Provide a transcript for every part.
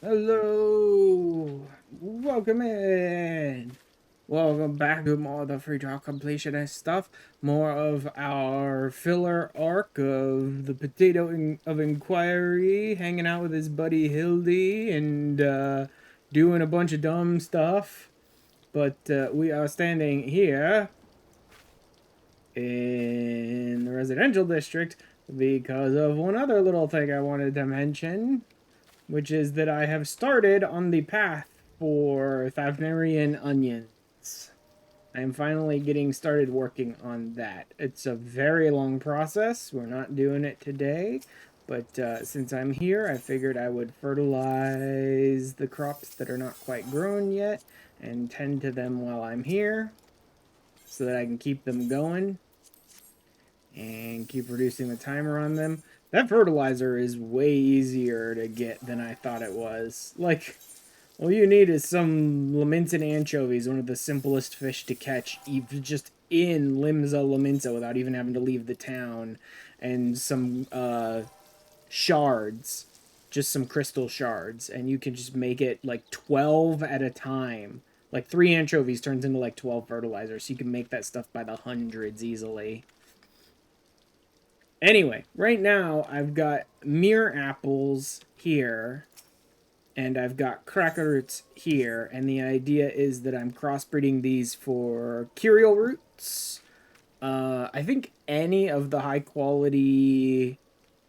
Hello! Welcome in! Welcome back to more of the free trial completionist stuff. More of our filler arc of the of Enquiry, hanging out with his buddy Hildy and doing a bunch of dumb stuff. But we are standing here in the residential district because of one other little thing I wanted to mention, which is that I have started on the path for Thavnarian onions. I am finally getting started working on that. It's a very long process. We're not doing it today, but since I'm here, I figured I would fertilize the crops that are not quite grown yet and tend to them while I'm here so that I can keep them going and keep reducing the timer on them. That fertilizer is way easier to get than I thought it was. Like, all you need is some Lamentin anchovies, one of the simplest fish to catch, just in Limsa Laminsa without even having to leave the town, and some shards, just some crystal shards, and you can just make it like 12 at a time. Like 3 anchovies turns into like 12 fertilizers, so you can make that stuff by the hundreds easily. Anyway, right now I've got mere apples here, and I've got cracker roots here, and the idea is that I'm crossbreeding these for curial roots. I think any of the high quality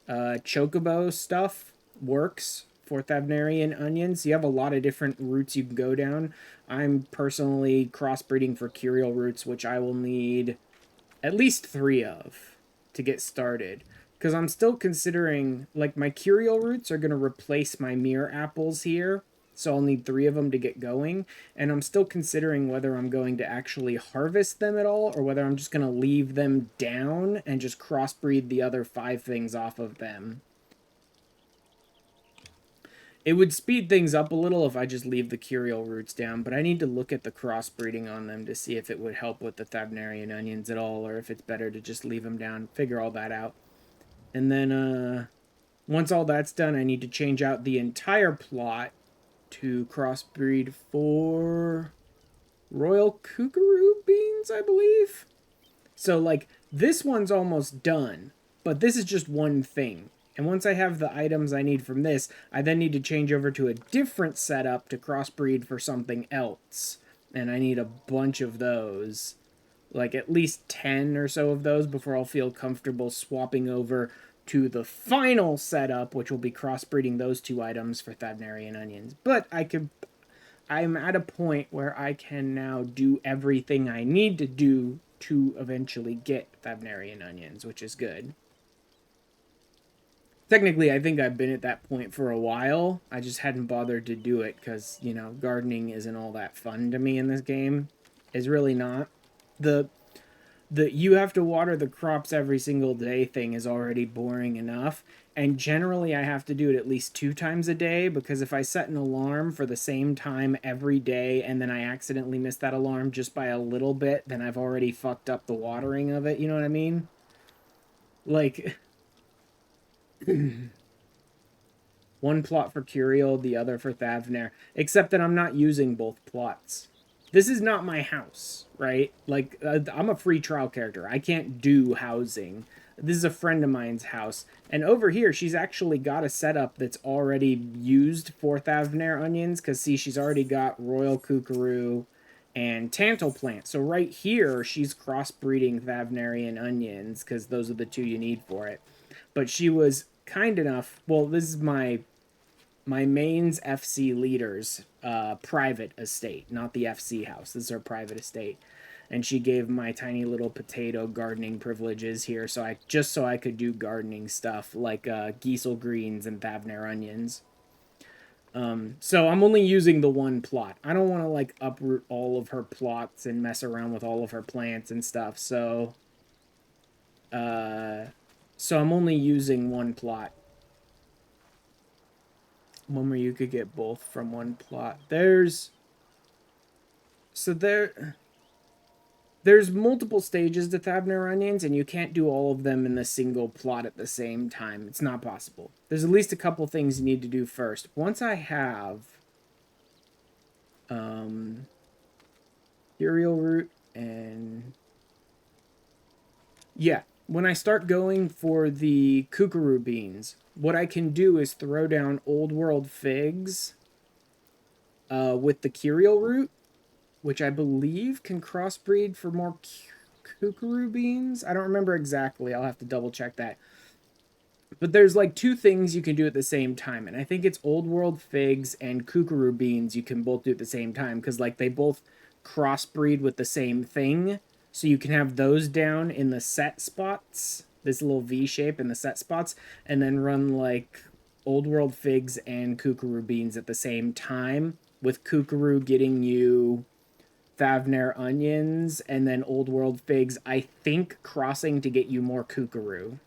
chocobo stuff works for Thavnarian onions. You have a lot of different routes you can go down. I'm personally crossbreeding for curial roots, which I will need at least 3 of to get started. Because I'm still considering, like, my curial roots are going to replace my mere apples here. So I'll need 3 of them to get going. And I'm still considering whether I'm going to actually harvest them at all, or whether I'm just going to leave them down and just crossbreed the other 5 things off of them. It would speed things up a little if I just leave the curial roots down, but I need to look at the crossbreeding on them to see if it would help with the Thavnarian onions at all, or if it's better to just leave them down, figure all that out. And then, once all that's done, I need to change out the entire plot to crossbreed for Royal Kookaroo beans, I believe. So, like, this one's almost done, but this is just one thing. And once I have the items I need from this, I then need to change over to a different setup to crossbreed for something else. And I need a bunch of those. Like at least 10 or so of those before I'll feel comfortable swapping over to the final setup, which will be crossbreeding those 2 items for Thavnarian onions. But I'm at a point where I can now do everything I need to do to eventually get Thavnarian onions, which is good. Technically, I think I've been at that point for a while. I just hadn't bothered to do it because, gardening isn't all that fun to me in this game. It's really not. The you have to water the crops every single day thing is already boring enough. And generally, I have to do it at least 2 times a day, because if I set an alarm for the same time every day and then I accidentally miss that alarm just by a little bit, then I've already fucked up the watering of it. You know what I mean? Like, one plot for Curiel, the other for Thavner, except that I'm not using both plots. This is not my house, right? Like, I'm a free trial character. I can't do housing. This is a friend of mine's house. And over here, she's actually got a setup that's already used for Thavner onions, because, see, she's already got Royal Kookaroo and Tantal Plant. So right here, she's crossbreeding Thavnarian onions, because those are the 2 you need for it. But she was kind enough... Well, this is my main's FC leader's private estate, not the FC house. This is her private estate. And she gave my tiny little potato gardening privileges here, so I could do gardening stuff like Giesel greens and Thavner onions. So I'm only using the one plot. I don't want to like uproot all of her plots and mess around with all of her plants and stuff. So I'm only using one plot. One where you could get both from one plot. There's there's multiple stages to Thavner onions, and you can't do all of them in the single plot at the same time. It's not possible. There's at least a couple things you need to do first. Once I have cereal root and yeah, when I start going for the kookaroo beans, what I can do is throw down old world figs with the cereal root, which I believe can crossbreed for more kookaroo beans. I don't remember exactly. I'll have to double check that. But there's like two things you can do at the same time, and I think it's old world figs and kookaroo beans you can both do at the same time, because like they both crossbreed with the same thing. So you can have those down in the set spots, this little V shape in the set spots, and then run like old world figs and kookaroo beans at the same time, with kookaroo getting you Thavner onions, and then old world figs, I think, crossing to get you more kookaroo.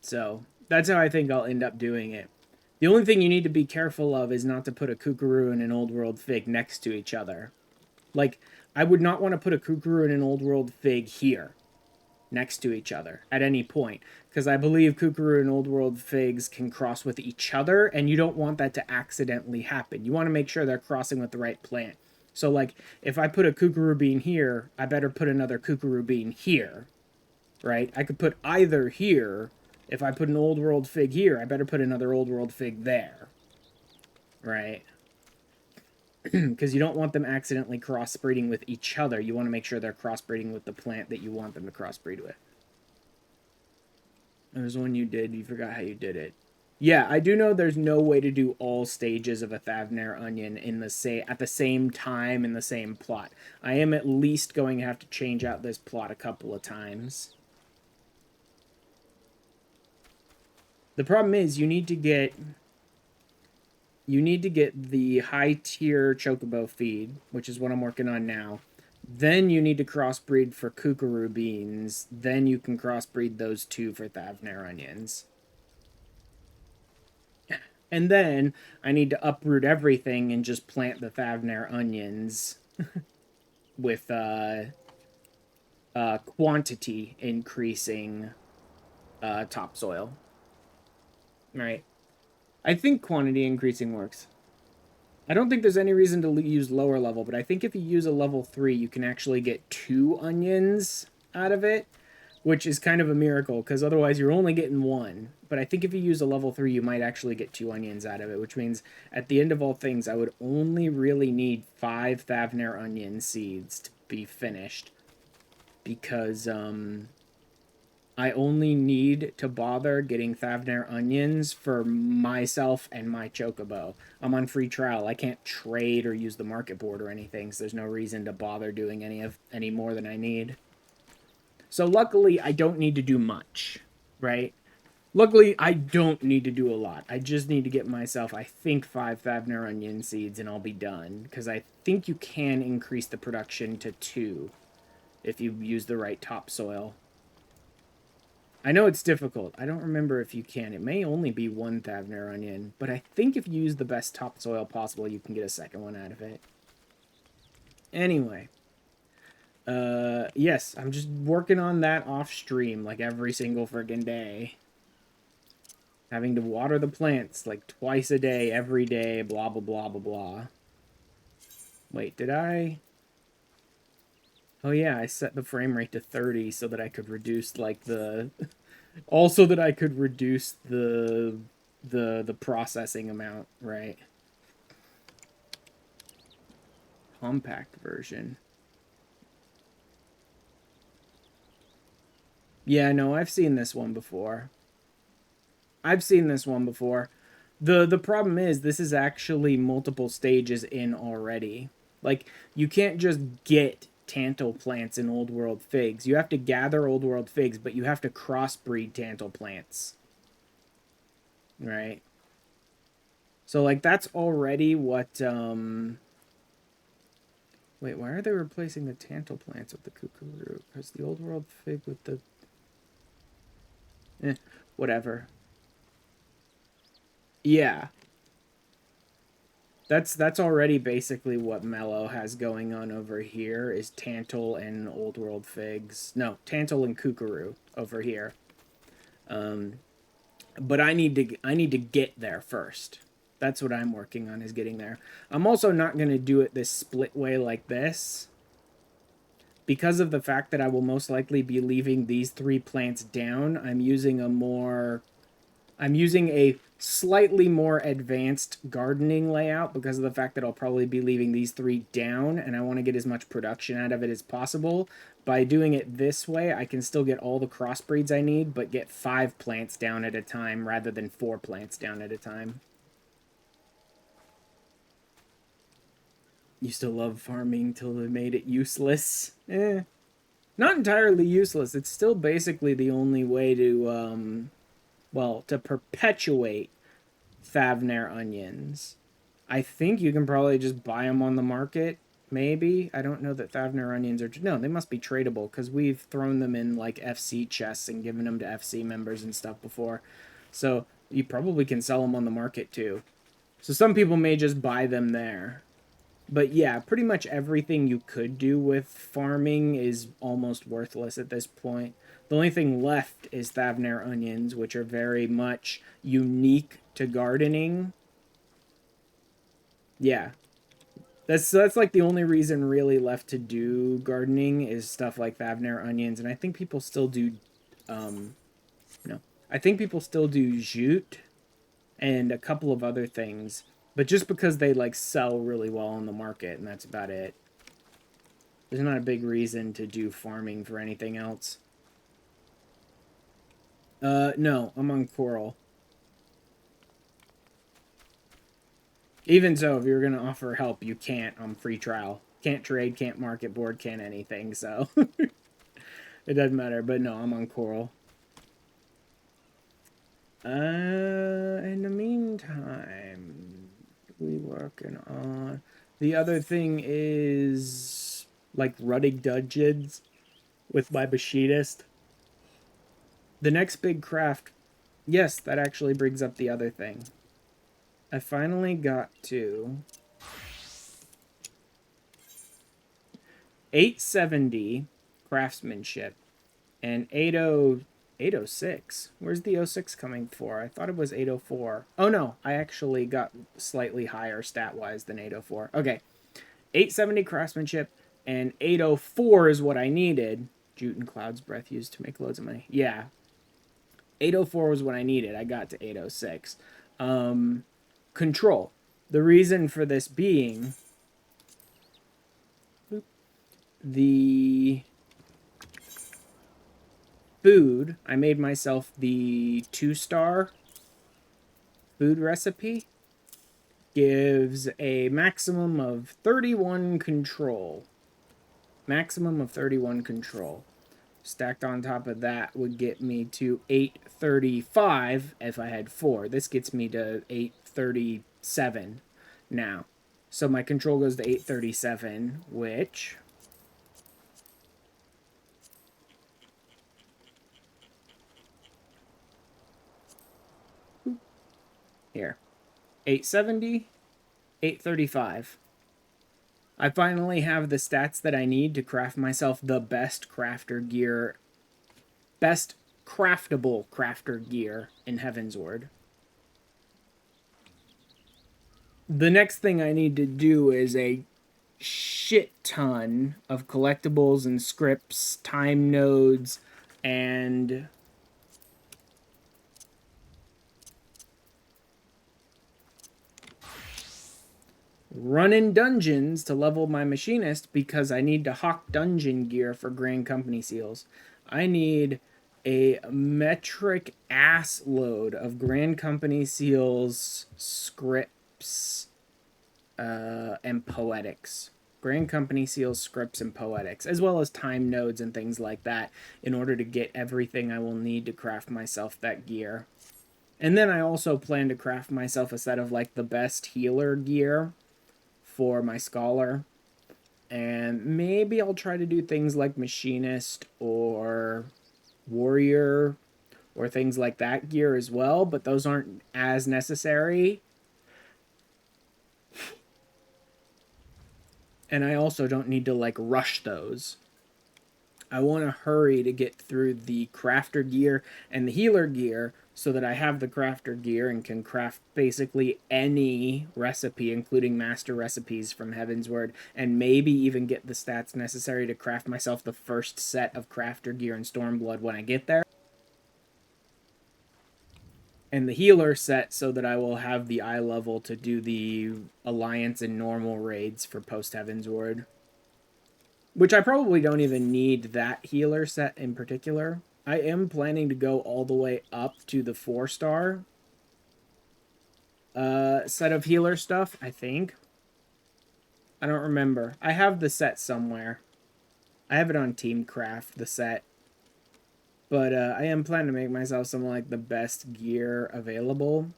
So that's how I think I'll end up doing it. The only thing you need to be careful of is not to put a kookaroo and an old world fig next to each other. Like, I would not want to put a kookaroo and an old world fig here next to each other at any point, because I believe kookaroo and old world figs can cross with each other, and you don't want that to accidentally happen. You want to make sure they're crossing with the right plant. So like, if I put a kookaroo bean here, I better put another kookaroo bean here, right? I could put either here. If I put an old world fig here, I better put another old world fig there, right? Because you don't want them accidentally crossbreeding with each other. You want to make sure they're crossbreeding with the plant that you want them to crossbreed with. There's one you did. You forgot how you did it. Yeah, I do know there's no way to do all stages of a Thavner onion in the at the same time in the same plot. I am at least going to have to change out this plot a couple of times. The problem is you need to get the high tier chocobo feed, which is what I'm working on now. Then you need to crossbreed for kookaroo beans. Then you can crossbreed those two for Thavner onions. And then I need to uproot everything and just plant the Thavner onions with quantity increasing topsoil. Right. I think quantity increasing works. I don't think there's any reason to use lower level, but I think if you use a level 3, you can actually get 2 onions out of it, which is kind of a miracle, because otherwise you're only getting 1. But I think if you use a level 3, you might actually get 2 onions out of it, which means at the end of all things, I would only really need 5 Thavner onion seeds to be finished, because I only need to bother getting Thavner onions for myself and my chocobo. I'm on free trial. I can't trade or use the market board or anything, so there's no reason to bother doing any more than I need. So luckily, I don't need to do much, right? Luckily, I don't need to do a lot. I just need to get myself, I think, 5 Thavner onion seeds, and I'll be done. Because I think you can increase the production to 2 if you use the right topsoil. I know it's difficult. I don't remember if you can. It may only be 1 Thavner onion, but I think if you use the best topsoil possible, you can get a second one out of it. Anyway. Yes, I'm just working on that off stream, like, every single friggin' day. Having to water the plants, like, twice a day, every day, blah, blah, blah, blah, blah. Wait, did I... Oh, yeah, I set the frame rate to 30 so that I could reduce, like, the... Also that I could reduce the processing amount, right? Compact version. Yeah, no, I've seen this one before. The problem is this is actually multiple stages in already. Like, you can't just get Tantal plants in Old World figs. You have to gather Old World figs, but you have to crossbreed Tantal plants. Right? So, like, that's already what, Wait, why are they replacing the Tantal plants with the kookaroo? Because the Old World fig with the... whatever. Yeah. That's already basically what Mellow has going on over here is Tantal and Old World Figs. No, Tantal and Kookaroo over here. But I need to get there first. That's what I'm working on, is getting there. I'm also not going to do it this split way like this, because of the fact that I will most likely be leaving these 3 plants down. I'm using a slightly more advanced gardening layout because of the fact that I'll probably be leaving these 3 down, and I want to get as much production out of it as possible. By doing it this way, I can still get all the crossbreeds I need, but get 5 plants down at a time rather than 4 plants down at a time. Used to love farming till they made it useless. Not entirely useless. It's still basically the only way to, well, to perpetuate Thavnair onions. I think you can probably just buy them on the market, maybe. I don't know that Thavnair onions are... No, they must be tradable, because we've thrown them in, like, FC chests and given them to FC members and stuff before. So you probably can sell them on the market, too. So some people may just buy them there. But yeah, pretty much everything you could do with farming is almost worthless at this point. The only thing left is Thavnair onions, which are very much unique to gardening. Yeah. That's like the only reason really left to do gardening is stuff like Thavnair onions. And I think people still do, no. I think people still do jute and a couple of other things. But just because they, like, sell really well on the market, and that's about it. There's not a big reason to do farming for anything else. No, I'm on Coral. Even so, if you're going to offer help, you can't on free trial. Can't trade, can't market board, can't anything, so... It doesn't matter, but no, I'm on Coral. In the meantime... we working on? The other thing is like rutting dungeons with my machinist. The next big craft, yes, that actually brings up the other thing. I finally got to 870 craftsmanship and 806. Where's the 06 coming for? I thought it was 804. Oh no, I actually got slightly higher stat-wise than 804. Okay, 870 craftsmanship and 804 is what I needed. Jute and Cloud's breath used to make loads of money. Yeah, 804 was what I needed. I got to 806. Control. The reason for this being the food. I made myself the 2-star food recipe. Gives a maximum of 31 control. Maximum of 31 control. Stacked on top of that would get me to 835 if I had 4. This gets me to 837 now. So my control goes to 837, which... here. 870, 835. I finally have the stats that I need to craft myself the best crafter gear, best craftable crafter gear in Heavensward. The next thing I need to do is a shit ton of collectibles and scripts, time nodes, and running dungeons to level my machinist because I need to hawk dungeon gear for Grand Company seals. I need a metric ass load of Grand Company seals, scripts, and poetics. Grand Company seals, scripts, and poetics, as well as time nodes and things like that, in order to get everything I will need to craft myself that gear. And then I also plan to craft myself a set of, like, the best healer gear for my scholar. And maybe I'll try to do things like machinist or warrior or things like that gear as well, but those aren't as necessary. And I also don't need to, like, rush those. I want to hurry to get through the crafter gear and the healer gear so that I have the crafter gear and can craft basically any recipe, including master recipes from Heavensward, and maybe even get the stats necessary to craft myself the first set of crafter gear in Stormblood when I get there. And the healer set so that I will have the eye level to do the Alliance and normal raids for Post-Heavensward. Which I probably don't even need that healer set in particular. I am planning to go all the way up to the 4-star set of healer stuff, I think. I don't remember. I have the set somewhere. I have it on Teamcraft, the set. But I am planning to make myself some like the best gear available,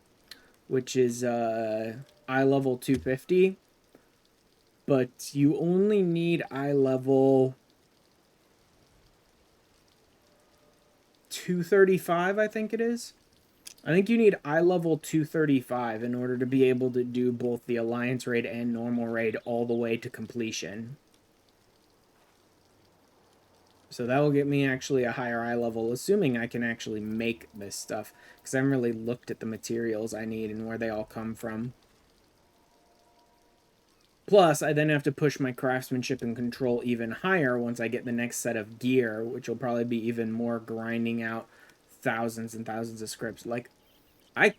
which is eye level 250. But you only need eye level 235, I think it is. I think you need eye level 235 in order to be able to do both the Alliance raid and normal raid all the way to completion. So that will get me actually a higher eye level, assuming I can actually make this stuff. Because I haven't really looked at the materials I need and where they all come from. Plus, I then have to push my craftsmanship and control even higher once I get the next set of gear, which will probably be even more grinding out thousands and thousands of scripts. Like, I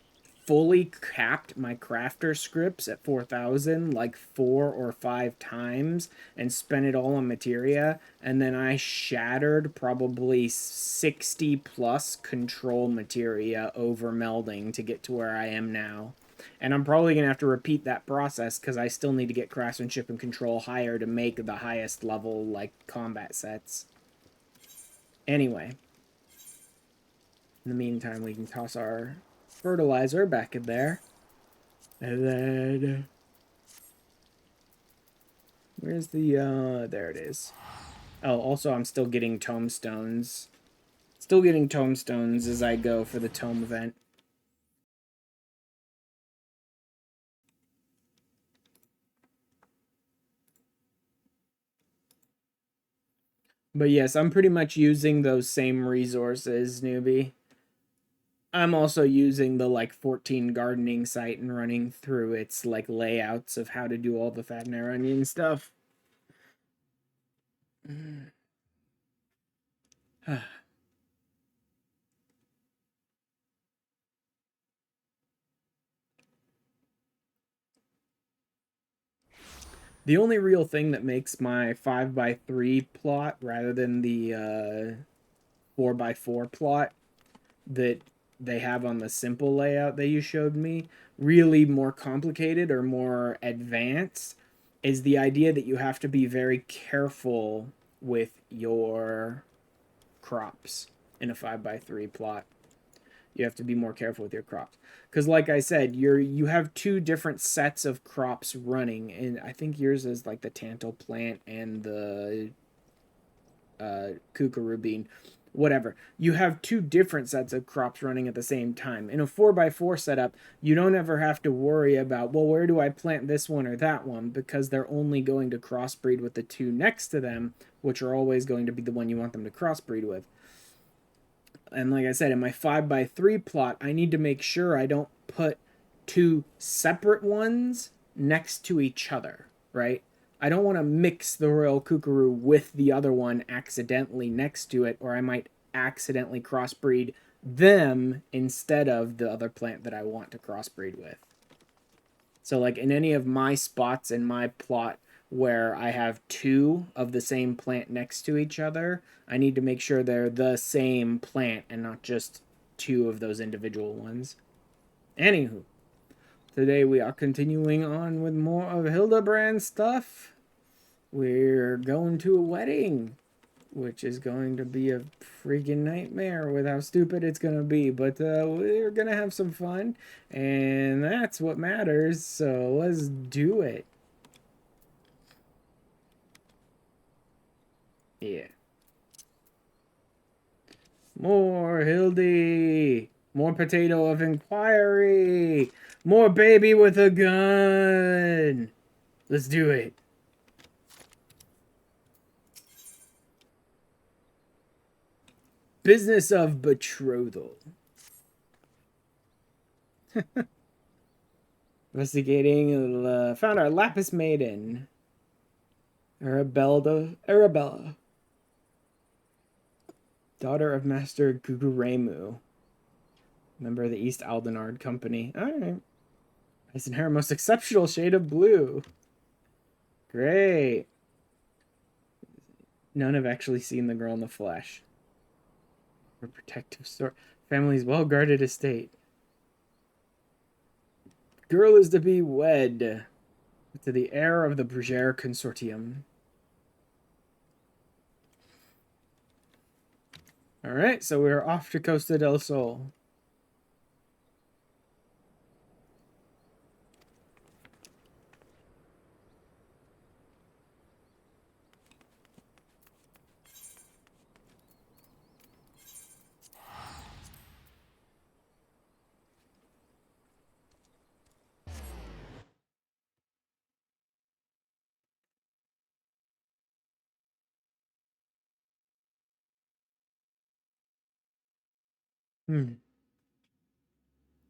fully capped my crafter scripts at 4,000 like 4 or 5 times and spent it all on materia, and then I shattered probably 60 plus control materia over melding to get to where I am now. And I'm probably going to have to repeat that process because I still need to get craftsmanship and control higher to make the highest level like combat sets. Anyway, in the meantime, we can toss our fertilizer back in there. And then where's the there it is. Oh, also I'm still getting tomestones. Still getting tomestones as I go for the tome event. But yes, I'm pretty much using those same resources, newbie. I'm also using the like 14 gardening site and running through its like layouts of how to do all the Thadner onion stuff. The only real thing that makes my 5x3 plot rather than the 4x4 plot that they have on the simple layout that you showed me really more complicated or more advanced is the idea that you have to be very careful with your crops in a 5x3 plot. You have to be more careful with your crops because like I said, you have two different sets of crops running, and I think yours is like the tantal plant and the kookaroo bean, whatever. You have two different sets of crops running at the same time. In a 4x4 setup, you don't ever have to worry about, well, where do I plant this one or that one, because they're only going to crossbreed with the two next to them, which are always going to be the one you want them to crossbreed with. And like I said, in my 5x3 plot, I need to make sure I don't put two separate ones next to each other, right? I don't want to mix the royal kookaroo with the other one accidentally next to it, or I might accidentally crossbreed them instead of the other plant that I want to crossbreed with. So like in any of my spots in my plot where I have two of the same plant next to each other, I need to make sure they're the same plant and not just two of those individual ones. Anywho, today we are continuing on with more of Hildebrand stuff. We're going to a wedding, which is going to be a freaking nightmare with how stupid it's going to be. But we're going to have some fun, and that's what matters. So let's do it. Yeah. More Hildy. More potato of Enquiry. More baby with a gun. Let's do it. Business of betrothal. Investigating, found our lapis maiden. Arabella. Daughter of Master Guguremu. Member of the East Aldenard Company. Alright. Nice and her most exceptional shade of blue. Great. None have actually seen the girl in the flesh. Her protective store. Family's well-guarded estate. Girl is to be wed to the heir of the Brugere Consortium. Alright, so we're off to Costa del Sol.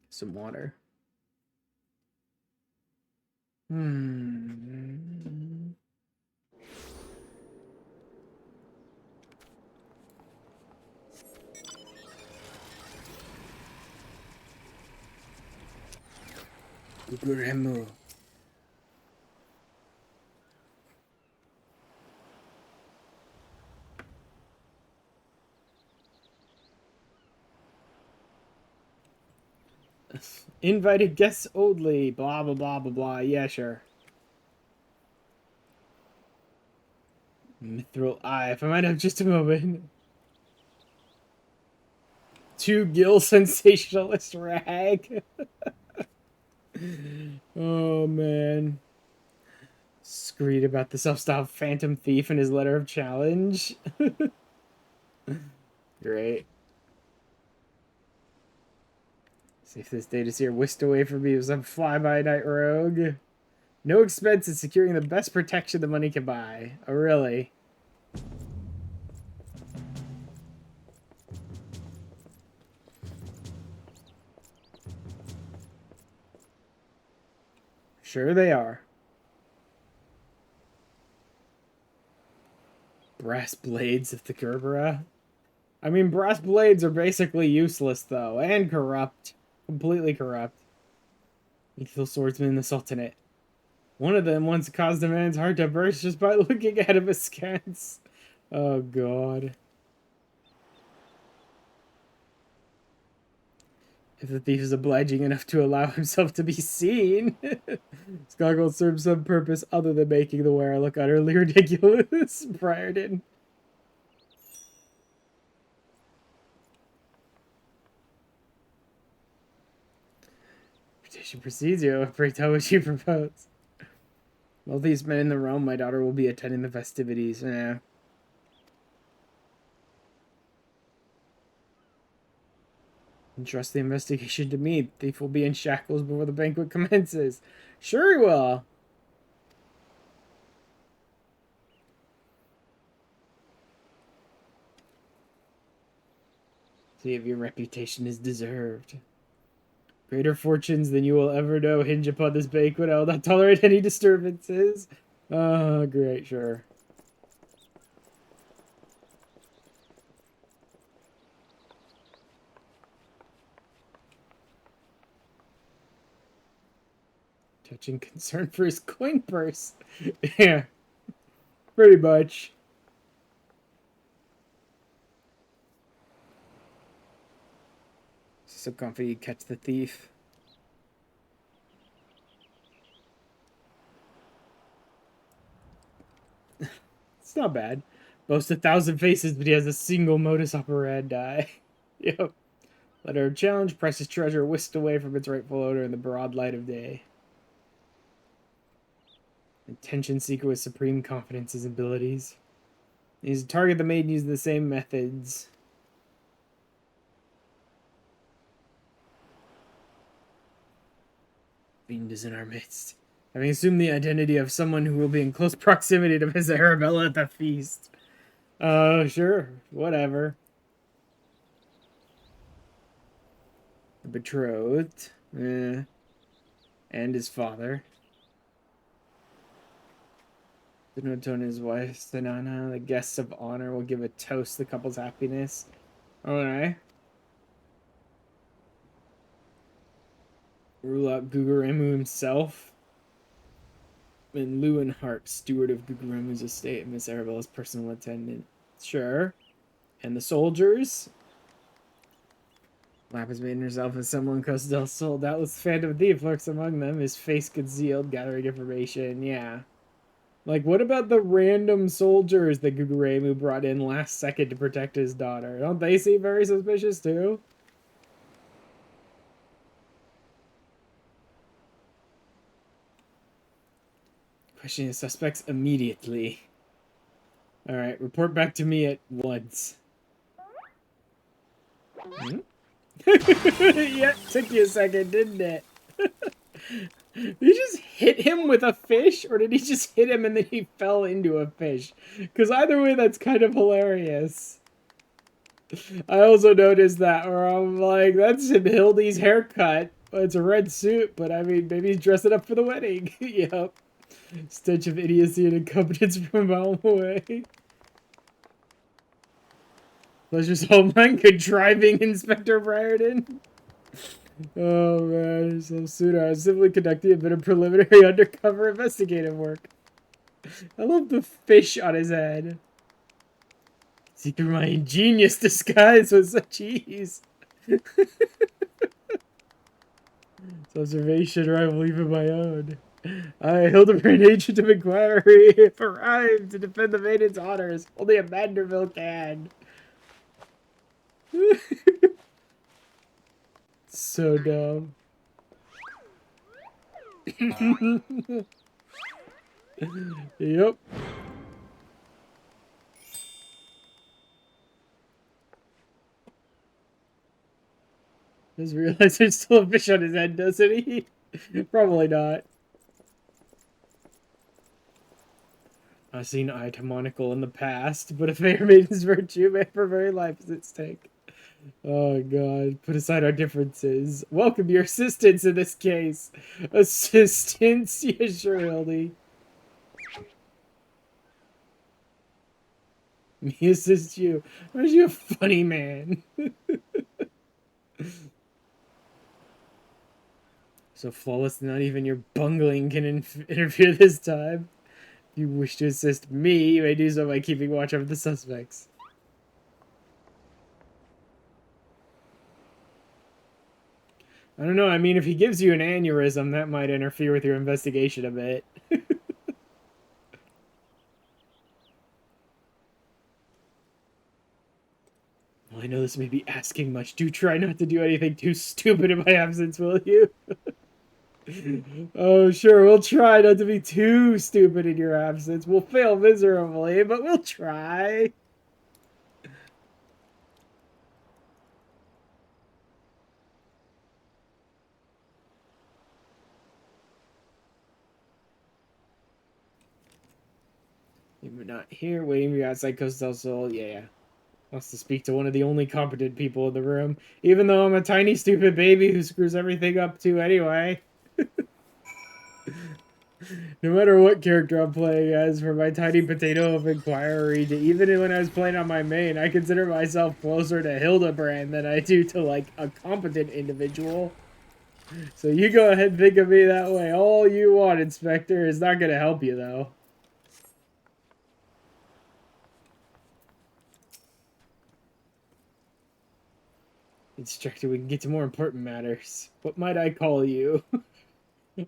Some water. Guguremu. Invited guests only. Blah, blah, blah, blah, blah. Yeah, sure. Mithril eye. If I might have just a moment. 2 gill sensationalist rag. Oh, man. Screed about the self-styled phantom thief in his letter of challenge. Great. See if this data's here whisked away from me as some fly-by-night rogue. No expense in securing the best protection the money can buy. Oh, really? Sure they are. Brass blades of the Gerbera. I mean, brass blades are basically useless, though, and corrupt. Completely corrupt. Lethal swordsman in the Sultanate. One of them once caused a man's heart to burst just by looking at him askance. Oh, God. If the thief is obliging enough to allow himself to be seen, this goggle serves some purpose other than making the wearer look utterly ridiculous. Briarden. Petition proceeds you. Pray tell what you propose. Well, these men in the realm, my daughter will be attending the festivities. Entrust the investigation to me. The thief will be in shackles before the banquet commences. Sure he will. See if your reputation is deserved. Greater fortunes than you will ever know hinge upon this banquet. I will not tolerate any disturbances. Oh, great, sure. Touching concern for his coin purse. Yeah. Pretty much. So comfy you catch the thief. It's not bad. Boasts 1,000 faces, but he has a single modus operandi. Yep. Letter of challenge, precious treasure whisked away from its rightful owner in the broad light of day. Attention seeker with supreme confidence in his abilities. He's to target the maiden using the same methods. Fiend is in our midst. Having assumed the identity of someone who will be in close proximity to Miss Arabella at the feast. Sure. Whatever. The betrothed. And his father. Denote his wife, Stanana. The guests of honor will give a toast to the couple's happiness. Alright. Rule out Guguremu himself. And Lewinhart, steward of Guguremu's estate, and Miss Arabella's personal attendant. Sure. And the soldiers. Lap has made herself as someone Cosdell soul. Doubtless phantom thief lurks among them, his face concealed, gathering information. Yeah. Like, what about the random soldiers that Guguremu brought in last second to protect his daughter? Don't they seem very suspicious, too? Questioning the suspects immediately. Alright, report back to me at once. Hmm? Yeah, took you a second, didn't it? Did he just hit him with a fish, or did he just hit him and then he fell into a fish? Because either way, that's kind of hilarious. I also noticed that, where I'm like, that's Hildy's haircut. It's a red suit, but I mean, maybe he's dressing up for the wedding. Yep. Stench of idiocy and incompetence from a mile away. Pleasure's all mine, contriving Inspector Briarden. Oh man, so sooner I was simply conducting a bit of preliminary undercover investigative work. I love the fish on his head. See through my ingenious disguise with such ease. This observation rival even my own. I, Hildebrand, agent of Enquiry, have arrived to defend the maiden's honors. Only a Manderville can. So dumb. Yep. Just realize there's still a fish on his head, doesn't he? Probably not. I've seen Itemonical in the past, but a fair maiden's virtue may for very life is at stake. Oh god, put aside our differences. Welcome your assistance in this case. Assistance? Yeah, sure, Hildy. Me assist you. Aren't you a funny man? So flawless, not even your bungling can interfere this time. If you wish to assist me, you may do so by keeping watch over the suspects. I don't know, I mean, if he gives you an aneurysm, that might interfere with your investigation a bit. Well, I know this may be asking much. Do try not to do anything too stupid in my absence, will you? Oh, sure, we'll try not to be too stupid in your absence. We'll fail miserably, but we'll try. You're not here, waiting for you outside Coast del Sol. Yeah. Wants to speak to one of the only competent people in the room. Even though I'm a tiny, stupid baby who screws everything up too anyway. No matter what character I'm playing as, from my tiny potato of Enquiry to even when I was playing on my main, I consider myself closer to Hildebrand than I do to, like, a competent individual. So you go ahead and think of me that way all you want, Inspector. It's not gonna help you, though. Instructor, we can get to more important matters. What might I call you?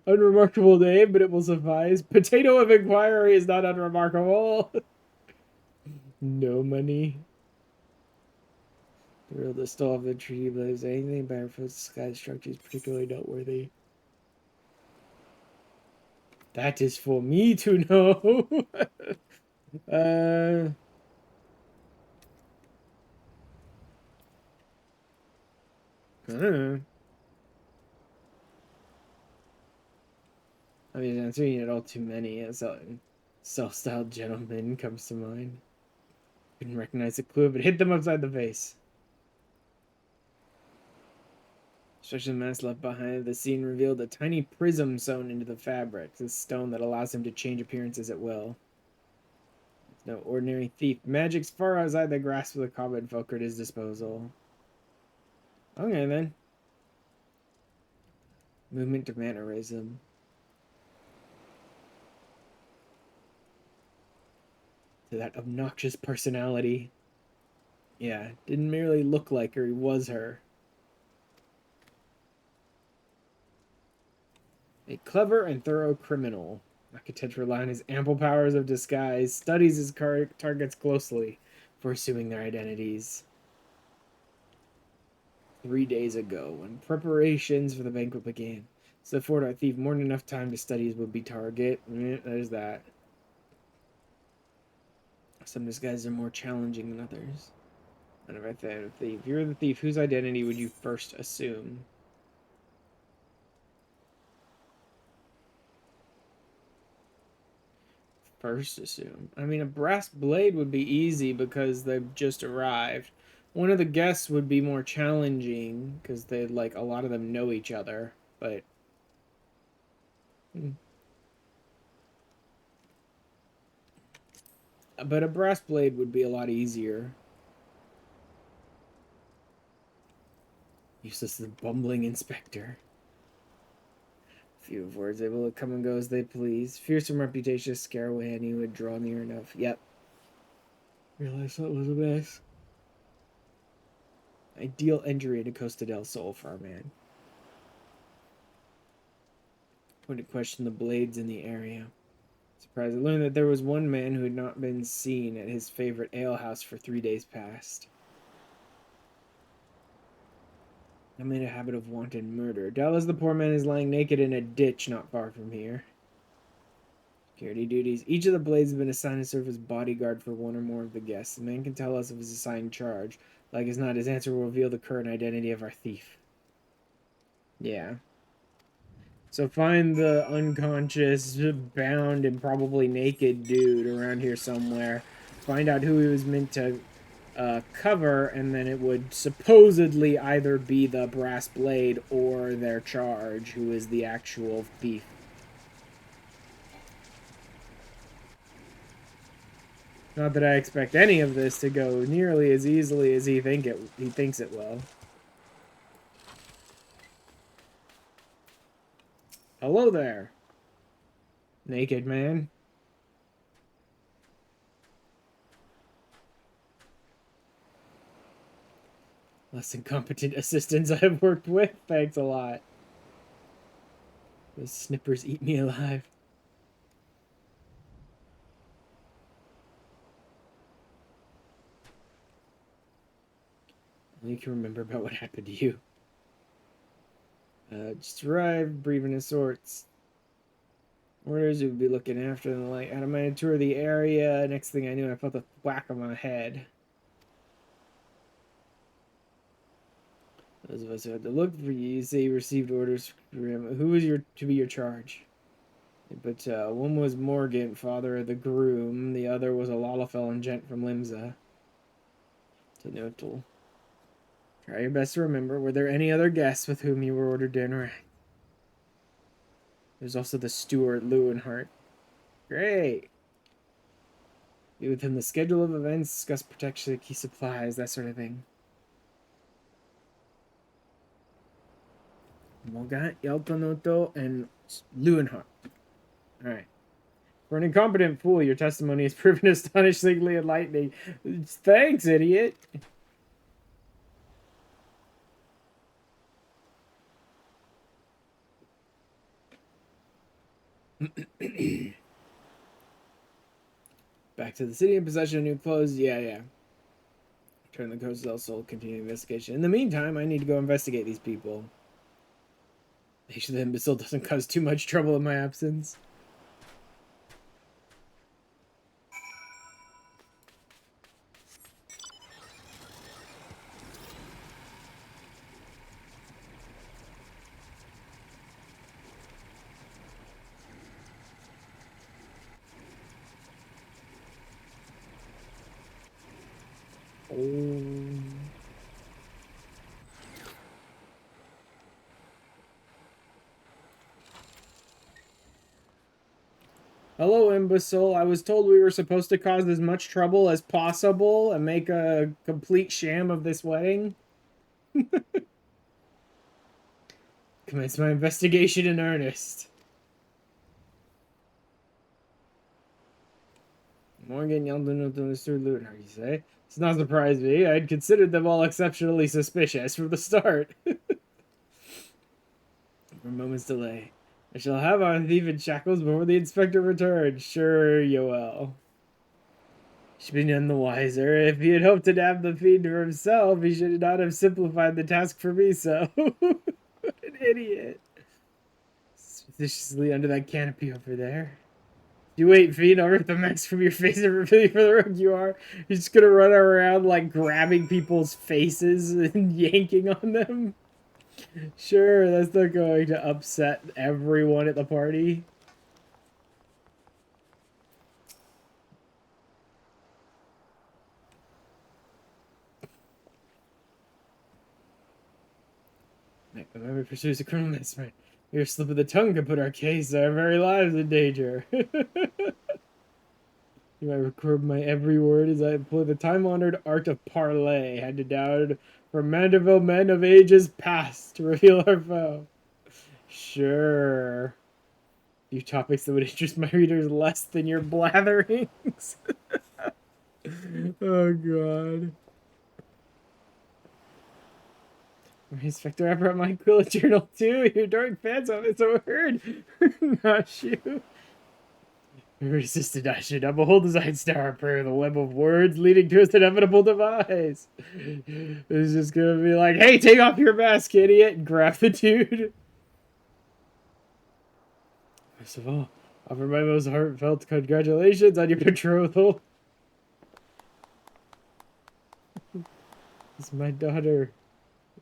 Unremarkable name, but it will suffice. Potato of Enquiry is not unremarkable. No money. The real list of the treaty believes anything about the sky structure is particularly noteworthy. That is for me to know. I don't know. I mean, I'm reading it all too many. As a self-styled gentleman comes to mind. Couldn't recognize the clue, but hit them upside the face. Especially the mess left behind. The scene revealed a tiny prism sewn into the fabric, this stone that allows him to change appearances at will. No ordinary thief. Magic's far outside the grasp of the common folk at his disposal. Okay, then. Movement to mannerism. To that obnoxious personality. Yeah, didn't merely look like her, he was her. A clever and thorough criminal. Architect rely on his ample powers of disguise, studies his targets closely for assuming their identities. 3 days ago, when preparations for the banquet began, so afford our thief more than enough time to study his would-be target. There's that. Some disguises are more challenging than others. And if I say a thief, if you're the thief, whose identity would you first assume? First assume. I mean, a brass blade would be easy because they've just arrived. One of the guests would be more challenging because they like a lot of them know each other, but a brass blade would be a lot easier. Useless the bumbling inspector. Few of words able to come and go as they please. Fearsome reputation to scare away any who would draw near enough. Yep. Realized that was a mess. Ideal entry into Costa del Sol for our man. Put to question the blades in the area. Surprised to learn that there was one man who had not been seen at his favorite alehouse for 3 days past. I made a habit of wanton murder. Doubtless the poor man is lying naked in a ditch not far from here. Security duties. Each of the blades has been assigned to serve as bodyguard for one or more of the guests. The man can tell us of his assigned charge. Like as not, his answer will reveal the current identity of our thief. Yeah. So find the unconscious, bound, and probably naked dude around here somewhere. Find out who he was meant to cover, and then it would supposedly either be the brass blade or their charge, who is the actual thief. Not that I expect any of this to go nearly as easily as he thinks it will. Hello there, naked man. Less incompetent assistants I've worked with. Thanks a lot. Those snippers eat me alive. You can remember about what happened to you. Just arrived, breathing his sorts. Orders who would be looking after them. Like, had a minute tour of the area. Next thing I knew, I felt a whack on my head. Those of us who had to look for you say you received orders for him. Who was to be your charge? But one was Morgan, father of the groom. The other was a Lalafell gent from Limsa. To Notel. Try your best to remember. Were there any other guests with whom you were ordered to interact? There's also the steward, Lewinhart. Great. Be with him the schedule of events, discuss protection, key supplies, that sort of thing. Mogat, Yaltonoto, and Lewinhart. Alright. For an incompetent fool, your testimony has proven astonishingly enlightening. Thanks, idiot. Back to the city in possession of new clothes. Yeah. Turn the Coast del Sol, continue investigation. In the meantime, I need to go investigate these people. Make sure the imbecile doesn't cause too much trouble in my absence. Oh. Hello, imbecile. I was told we were supposed to cause as much trouble as possible and make a complete sham of this wedding. Commence my investigation in earnest. Morgan yelled into Mr. Lunar, you say? It's not surprised me. I'd considered them all exceptionally suspicious from the start. For a moment's delay. I shall have our thief in shackles before the inspector returns. Sure you will. Should be none the wiser. If he had hoped to nab the fiend for himself, he should not have simplified the task for me so. What an idiot. Suspiciously under that canopy over there. You wait, fiend, I'll rip the mask from your face and reveal you for the rogue you are. You're just gonna run around like grabbing people's faces and yanking on them. Sure, that's not going to upset everyone at the party. Whoever pursues a criminal mastermind, your slip of the tongue could put our case, our very lives in danger. You might record my every word as I employ the time-honored art of parley, handed down from Mandeville men of ages past to reveal our foe. Sure. Few topics that would interest my readers less than your blatherings. Oh, God. Inspector, I brought my Quillet journal too. You're dark fans of it, so I heard. Not you. Resisted, I should not behold the side star prayer, the web of words leading to its inevitable demise. It's just gonna be like, hey, take off your mask, idiot, and grab the dude. First of all, offer my most heartfelt congratulations on your betrothal. It's my daughter.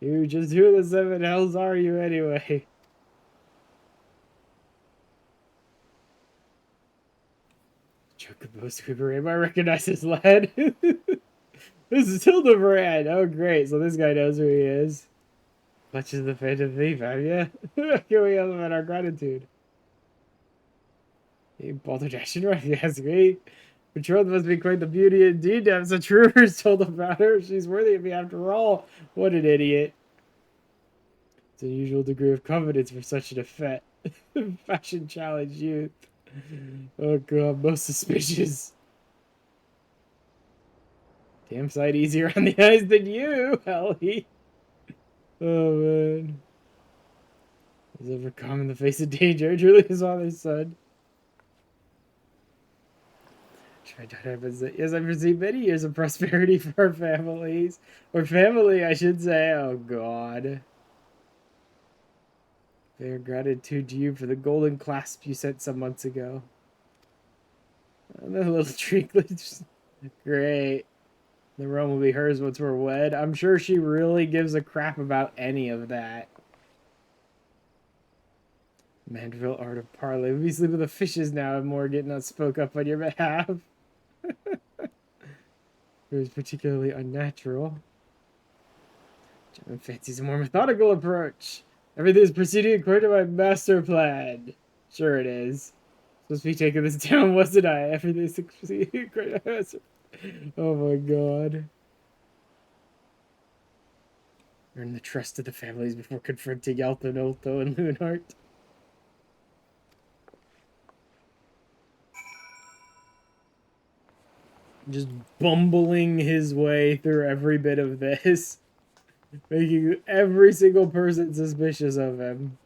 You just who the seven hells are you anyway? Chocobo Squibber, I recognize this lad. This is Hildebrand. Oh, great. So this guy knows who he is. Much as the Phantom Thief, have you? Can we elevate our gratitude? You balderdash right, you ask me. Betrothed must be quite the beauty indeed to have such rumors told about her. She's worthy of me after all. What an idiot. It's an unusual degree of confidence for such an effect. Fashion challenge youth. Oh god, most suspicious. Damn sight easier on the eyes than you, Ellie. Oh man. Has overcome in the face of danger, truly his father's son. Yes, I foresee many years of prosperity for our families. Or family, I should say. Oh god. Fair gratitude to you for the golden clasp you sent some months ago. Another little trinket. Great. The realm will be hers once we're wed. I'm sure she really gives a crap about any of that. Mandeville art of parley. We sleep with the fishes now if Morgan not spoke up on your behalf. It was particularly unnatural. Gentleman fancies a more methodical approach. Everything is proceeding according to my master plan. Sure it is. Supposed to be taking this down, wasn't I? Everything is proceeding according to my master. Oh my god. Earn the trust of the families before confronting Alton, Olto, and Loonhart. Just bumbling his way through every bit of this. Making every single person suspicious of him.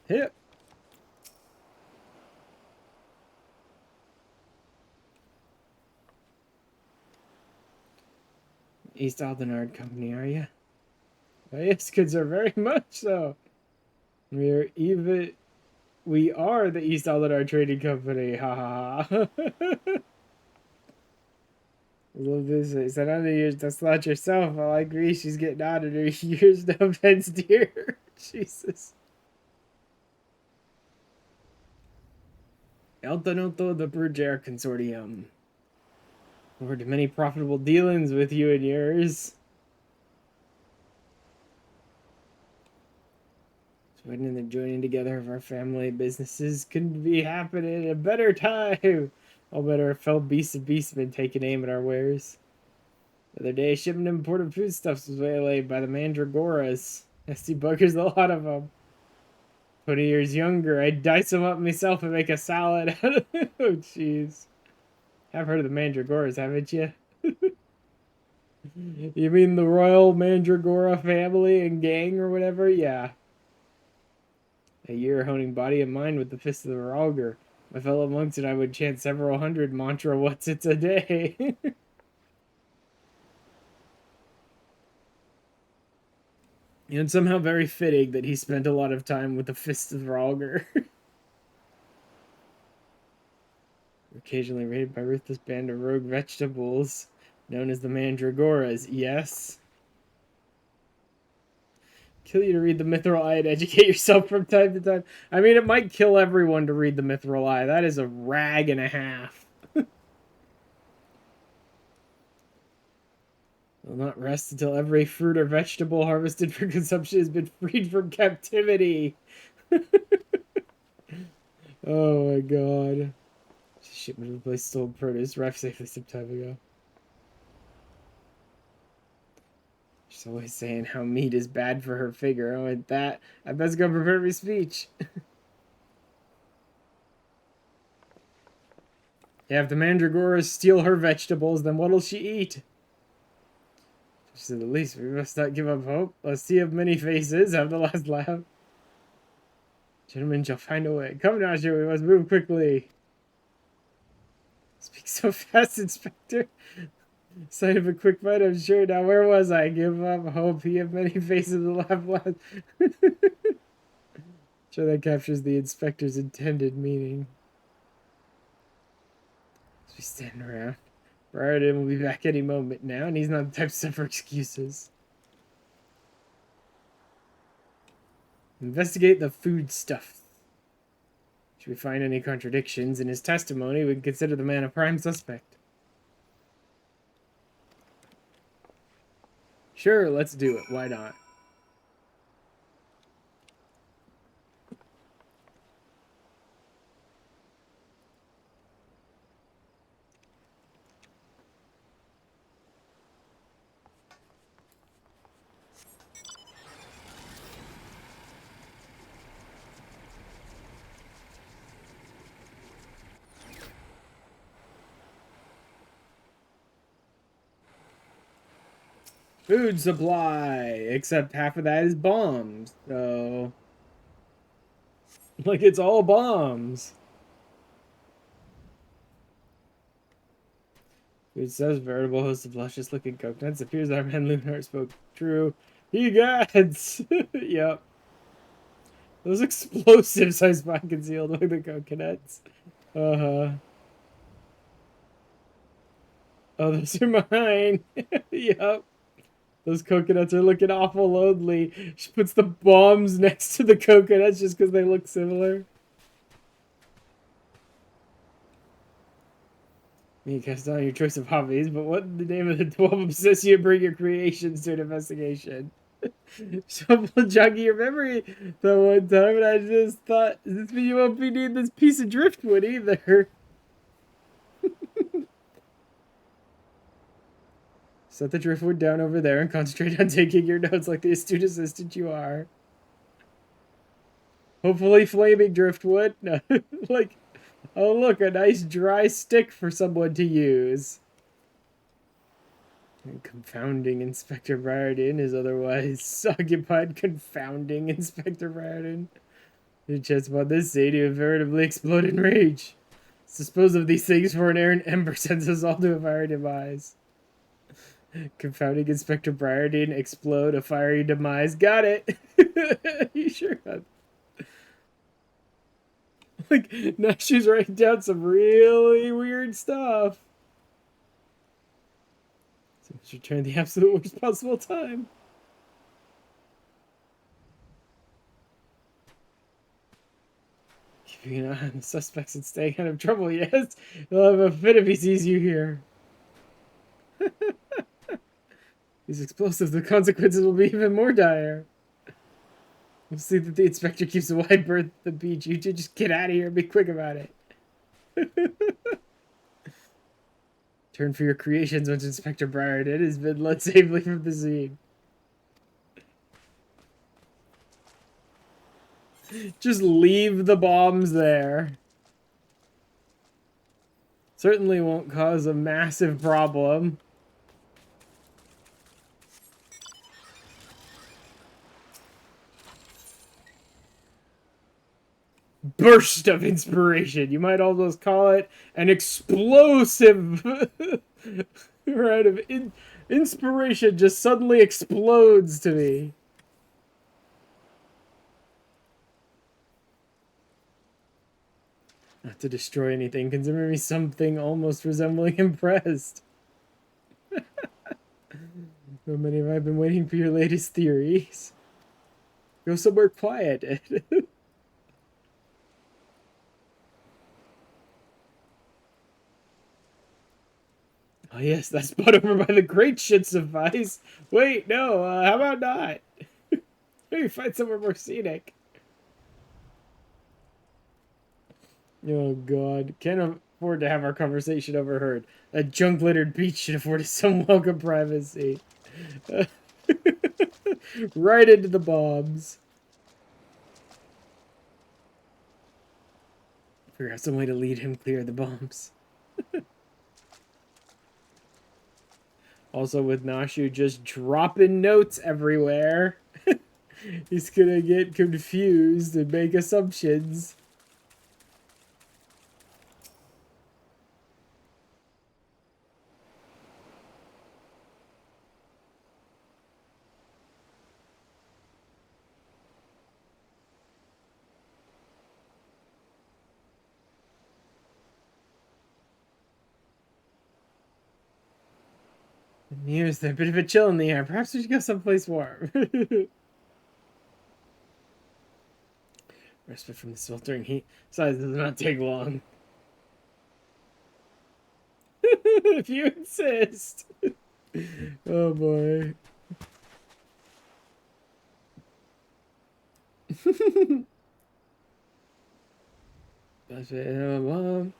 Hip. East Aldenard Company, are you? Oh, yes, good sir, very much so. We are the East Aldenard Trading Company. Ha ha ha. I love this. He said, "Under yours, that's not yourself." I agree. She's getting out of her years. No offense, dear. Jesus. El Donoto, the Bergère Consortium. Forward to many profitable dealings with you and yours. When the joining together of our family businesses couldn't be happening at a better time. All better fell beasts and beastmen taking aim at our wares. The other day, shipment of imported foodstuffs was waylaid by the mandragoras. Nasty buggers, a lot of them. 20 years younger, I'd dice them up myself and make a salad out of them. Oh, jeez. I've heard of the mandragoras, haven't you? You mean the royal mandragora family and gang or whatever? Yeah. A year honing body and mind with the fist of the Ralger. My fellow monks and I would chant several hundred mantra what's it's a day. And somehow very fitting that he spent a lot of time with the fist of Ralger. Occasionally raided by ruthless band of rogue vegetables known as the Mandragoras. Yes. Kill you to read the Mithril Eye and educate yourself from time to time. I mean, it might kill everyone to read the Mithril Eye. That is a rag and a half. Will not rest until every fruit or vegetable harvested for consumption has been freed from captivity. Oh my god. Shipment of the place stole produce. Arrived safely some time ago. She's always saying how meat is bad for her figure. Oh, and that. I best go prepare my speech. Yeah, if the Mandragoras steal her vegetables, then what'll she eat? She said, at least we must not give up hope. Let's see if many faces have the last laugh. Gentlemen shall find a way. Come now, we must move quickly. Speak so fast, Inspector. Sight of a quick fight, I'm sure. Now, where was I? Give up hope. He have many faces to laugh last. Sure, that captures the inspector's intended meaning. As we stand around, Briarden will be back any moment now, and he's not the type to suffer excuses. Investigate the food stuff. Should we find any contradictions in his testimony, we can consider the man a prime suspect. Sure, let's do it. Why not? Food supply, except half of that is bombs. So, like, it's all bombs. Food says veritable host of luscious-looking coconuts. Appears our man Lunar spoke true. He gods. Yep. Those explosives I spy concealed among the coconuts. Uh-huh. Oh, those are mine. Yep. Those coconuts are looking awful lonely. She puts the bombs next to the coconuts just because they look similar. You cast down your choice of hobbies, but what in the name of the 12 obsess you to bring your creations to an investigation? So, joggy your memory that one time, and I just thought, this mean you won't be needing this piece of driftwood either? Set the driftwood down over there and concentrate on taking your notes like the astute assistant you are. Hopefully flaming driftwood. No, like, oh look, a nice dry stick for someone to use. And confounding Inspector Briarden is otherwise occupied. Confounding Inspector Briarden. Your chance about this day to veritably explode in rage. Dispose of these things for an errant ember sends us all to a fiery demise. Confounding Inspector Briarden, explode, a fiery demise. Got it! You sure got it. Like, now she's writing down some really weird stuff. So let's return the absolute worst possible time. Keeping an eye on the suspects and staying out of trouble, yes? He'll have a fit if he sees you here. These explosives, the consequences will be even more dire. We'll see that the inspector keeps a wide berth at the beach. You two just get out of here and be quick about it. Turn for your creations once Inspector Briarden has been led safely from the scene. Just leave the bombs there. Certainly won't cause a massive problem. Burst of inspiration. You might almost call it an explosive right of inspiration just suddenly explodes to me. Not to destroy anything, consider me something almost resembling impressed. How many have I been waiting for your latest theories? Go somewhere quiet. Oh yes, that spot over by the grate should suffice. Wait, no, how about not? Maybe find somewhere more scenic. Oh god, can't afford to have our conversation overheard. That junk-littered beach should afford us some welcome privacy. Right into the bombs. Figure out some way to lead him clear of the bombs. Also, with Nashu just dropping notes everywhere, he's gonna get confused and make assumptions. There's a bit of a chill in the air. Perhaps we should go someplace warm. Respite from the sweltering heat. Besides, it does not take long. If you insist. Oh boy. That's it.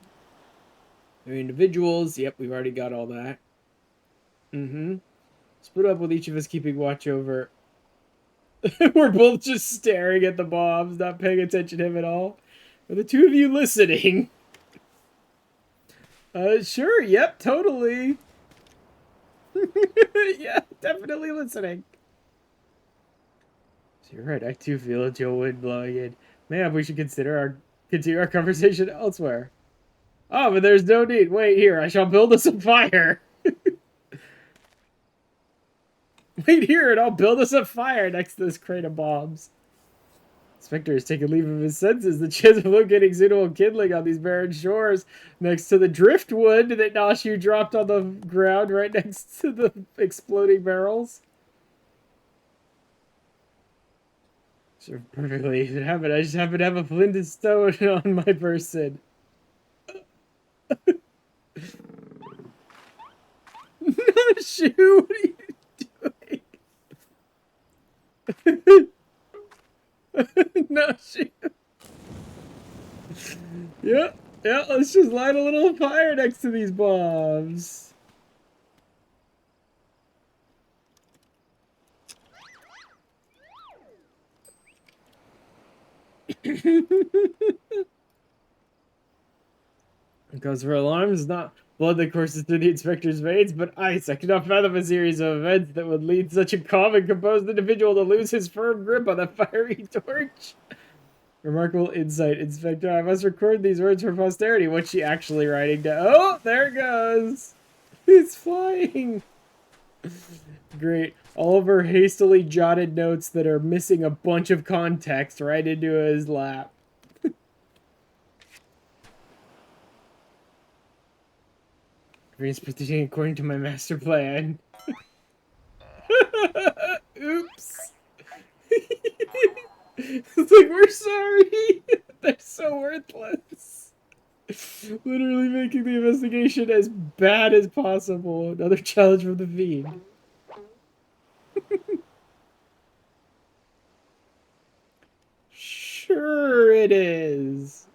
Three individuals. Yep, we've already got all that. Split up with each of us keeping watch over. We're both just staring at the bombs, not paying attention to him at all. Are the two of you listening? Sure, yep, totally. Yeah, definitely listening. So you're right, I too feel a chill wind blowing in. Man, we should continue our conversation elsewhere. Oh, but there's no need. Wait here, I shall build us a fire. Wait here, and I'll build us a fire next to this crate of bombs. Inspector has taken leave of his senses. The chance of locating suitable kindling on these barren shores next to the driftwood that Nashu dropped on the ground right next to the exploding barrels. Sure, perfectly. If it happened, I just happen to have a flint and stone on my person. Nashu, what are you doing? Nashu. Yeah, let's just light a little fire next to these bombs. Cause for alarms, not blood that courses through the inspector's veins, but ice. I cannot fathom a series of events that would lead such a calm and composed individual to lose his firm grip on the fiery torch. Remarkable insight, Inspector. I must record these words for posterity. What's she actually writing down? Oh, there it goes. It's flying. Great. All of her hastily jotted notes that are missing a bunch of context right into his lap. Everything's proceeding according to my master plan. Oops. It's like, we're sorry. They're so worthless. Literally making the investigation as bad as possible. Another challenge from the feed. Sure it is.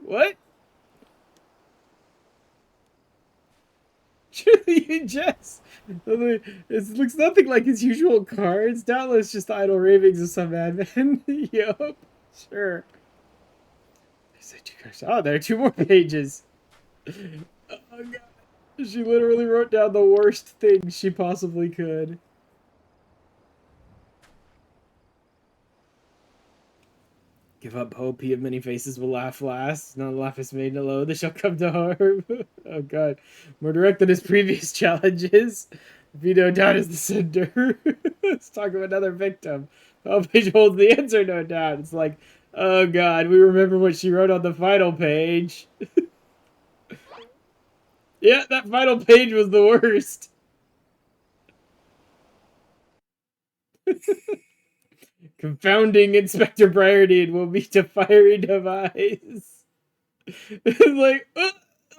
What? You just... It looks nothing like his usual cards. Doubtless just idle ravings of some madman. Yup. Sure. Oh, there are 2 more pages. Oh, God. She literally wrote down the worst things she possibly could. Give up hope, he of many faces will laugh last. None laugh is made low, they shall come to harm. Oh god. More direct than his previous challenges. Veto doubt is the sender. Let's talk of another victim. Oh, page holds the answer, no doubt. It's like, oh god, we remember what she wrote on the final page. Yeah, that final page was the worst. Confounding Inspector Briardy will meet a fiery device. It's like,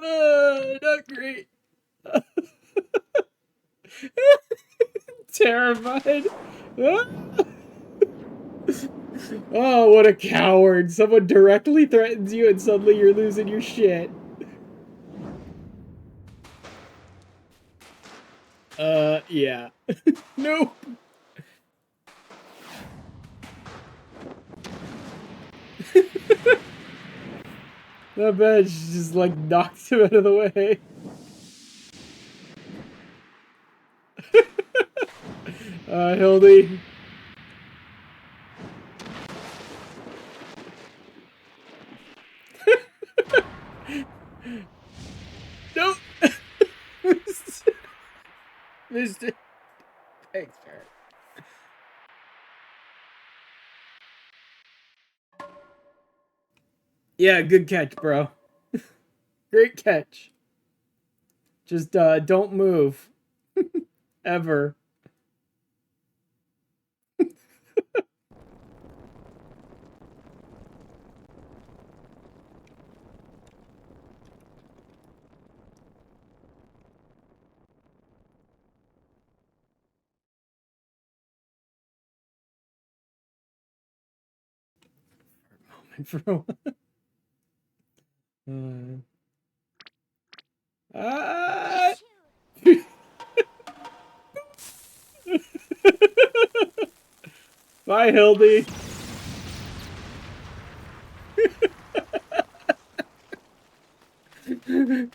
not great. Terrified. Oh, what a coward. Someone directly threatens you and suddenly you're losing your shit. Yeah. Nope. That bitch just like knocked him out of the way. Hildy. Nope. Mr. Thanks, Barrett. Yeah, good catch, bro. Great catch. Just don't move. Ever. For a moment. Bye, Hildy.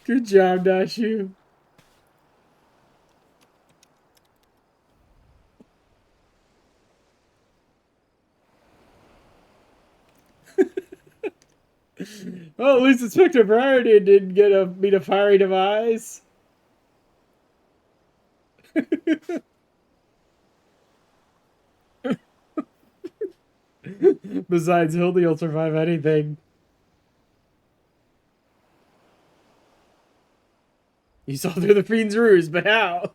Good job, Dashu. Well, at least Inspector Briardy didn't meet a fiery device. Besides, Hildy will survive anything. You saw through the Fiend's ruse, but how?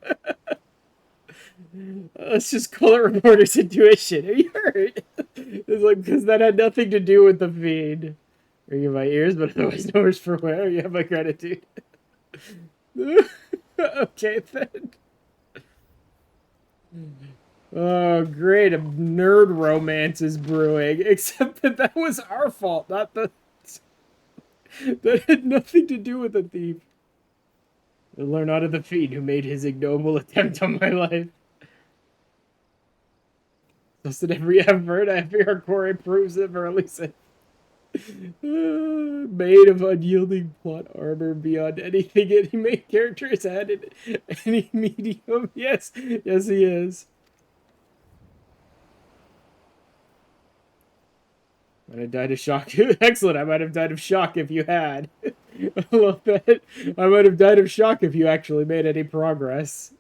Let's just call it reporter's intuition. Are you hurt? It's like, because that had nothing to do with the Fiend. Ringing my ears, but otherwise no worse for wear. You have my gratitude. Okay, then. Oh, great. A nerd romance is brewing. Except that was our fault, not the... That had nothing to do with the thief. I'll learn out of the Fiend who made his ignoble attempt on my life. Thus in every effort, I fear our quarry proves it, or at least it. Made of unyielding plot armor beyond anything any main character has had in any medium. Yes, yes he is. Might have died of shock. Excellent. I might have died of shock if you had. I love that. I might have died of shock if you actually made any progress.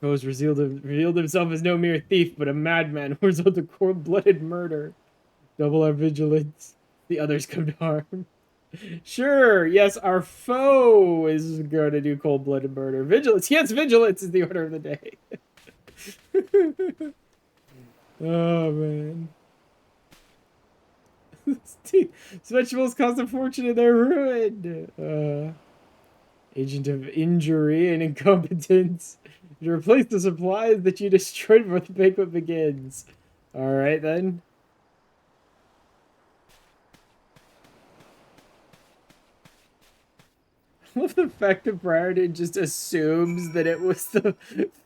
Foes revealed himself as no mere thief, but a madman who result of cold-blooded murder. Double our vigilance. The others come to harm. Sure, yes, our foe is going to do cold-blooded murder. Vigilance, yes, vigilance is the order of the day. Oh, man. Vegetables cost a fortune and they're ruined. Agent of injury and incompetence. To replace the supplies that you destroyed before the banquet begins. All right, then. I love the fact that Briarden just assumes that it was the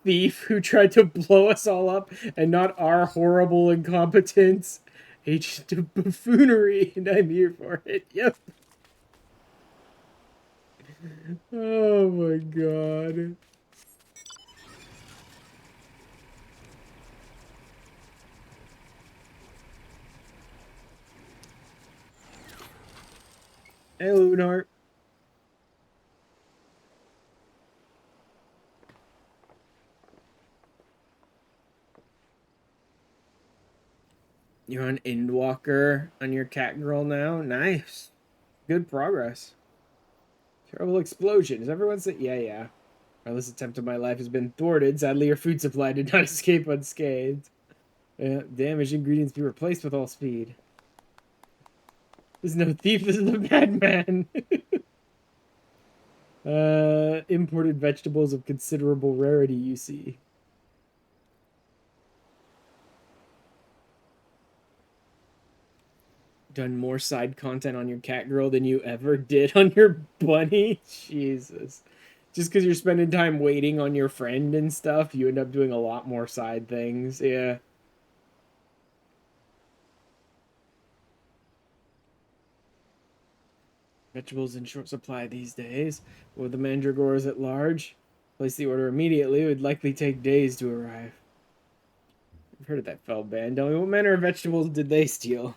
thief who tried to blow us all up and not our horrible incompetence. Agent of buffoonery, and I'm here for it. Yep. Oh my god. Hey, Lunar. You're on Endwalker on your cat girl now? Nice. Good progress. Terrible explosion. Is everyone saying? Yeah, yeah. This attempt of my life has been thwarted. Sadly, your food supply did not escape unscathed. Damaged ingredients be replaced with all speed. This is no thief, this is a madman. Imported vegetables of considerable rarity, you see. Done more side content on your cat girl than you ever did on your bunny? Jesus. Just because you're spending time waiting on your friend and stuff, you end up doing a lot more side things. Yeah. Vegetables in short supply these days. With the mandragores at large, place the order immediately. It would likely take days to arrive. I've heard of that fell band. Tell me, what manner of vegetables did they steal?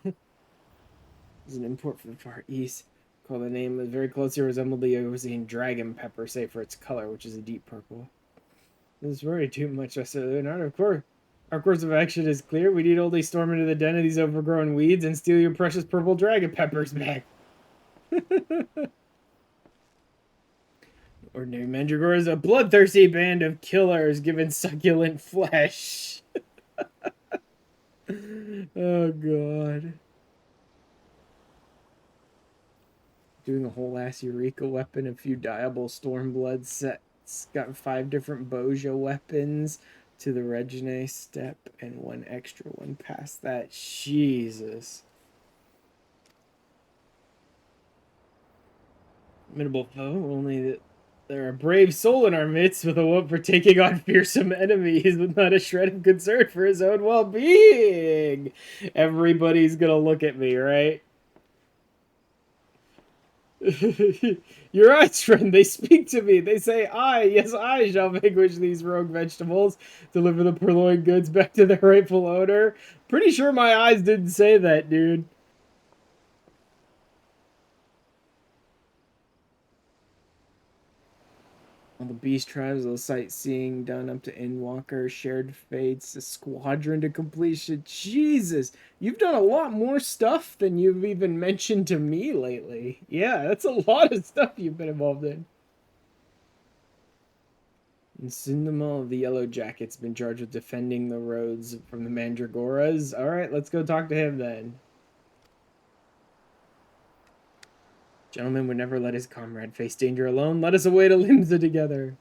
It's an import from the Far East. Call the name. It very closely resembled the Ocean dragon pepper, save for its color, which is a deep purple. This is worry too much, I said, Leonardo. Of course. Our course of action is clear. We need only storm into the den of these overgrown weeds and steal your precious purple dragon peppers back. Ordinary mandragore is a bloodthirsty band of killers given succulent flesh. Oh god. Doing a whole ass Eureka weapon, a few Diable Stormblood sets, got 5 different Boja weapons to the Regine step, and 1 extra one past that. Jesus. Formidable foe, only that there are a brave soul in our midst with a whoop for taking on fearsome enemies with not a shred of concern for his own well-being. Everybody's gonna look at me, right? Your eyes, friend, they speak to me. They say, yes, I shall vanquish these rogue vegetables, deliver the purloined goods back to their rightful owner. Pretty sure my eyes didn't say that, dude. All the beast tribes, all the sightseeing done up to Endwalker, shared fates, a squadron to completion. Jesus, you've done a lot more stuff than you've even mentioned to me lately. Yeah, that's a lot of stuff you've been involved in. And Cinema of the Yellow Jacket's been charged with defending the roads from the Mandragoras. Alright, let's go talk to him then. Gentleman would never let his comrade face danger alone. Let us await Alimza together.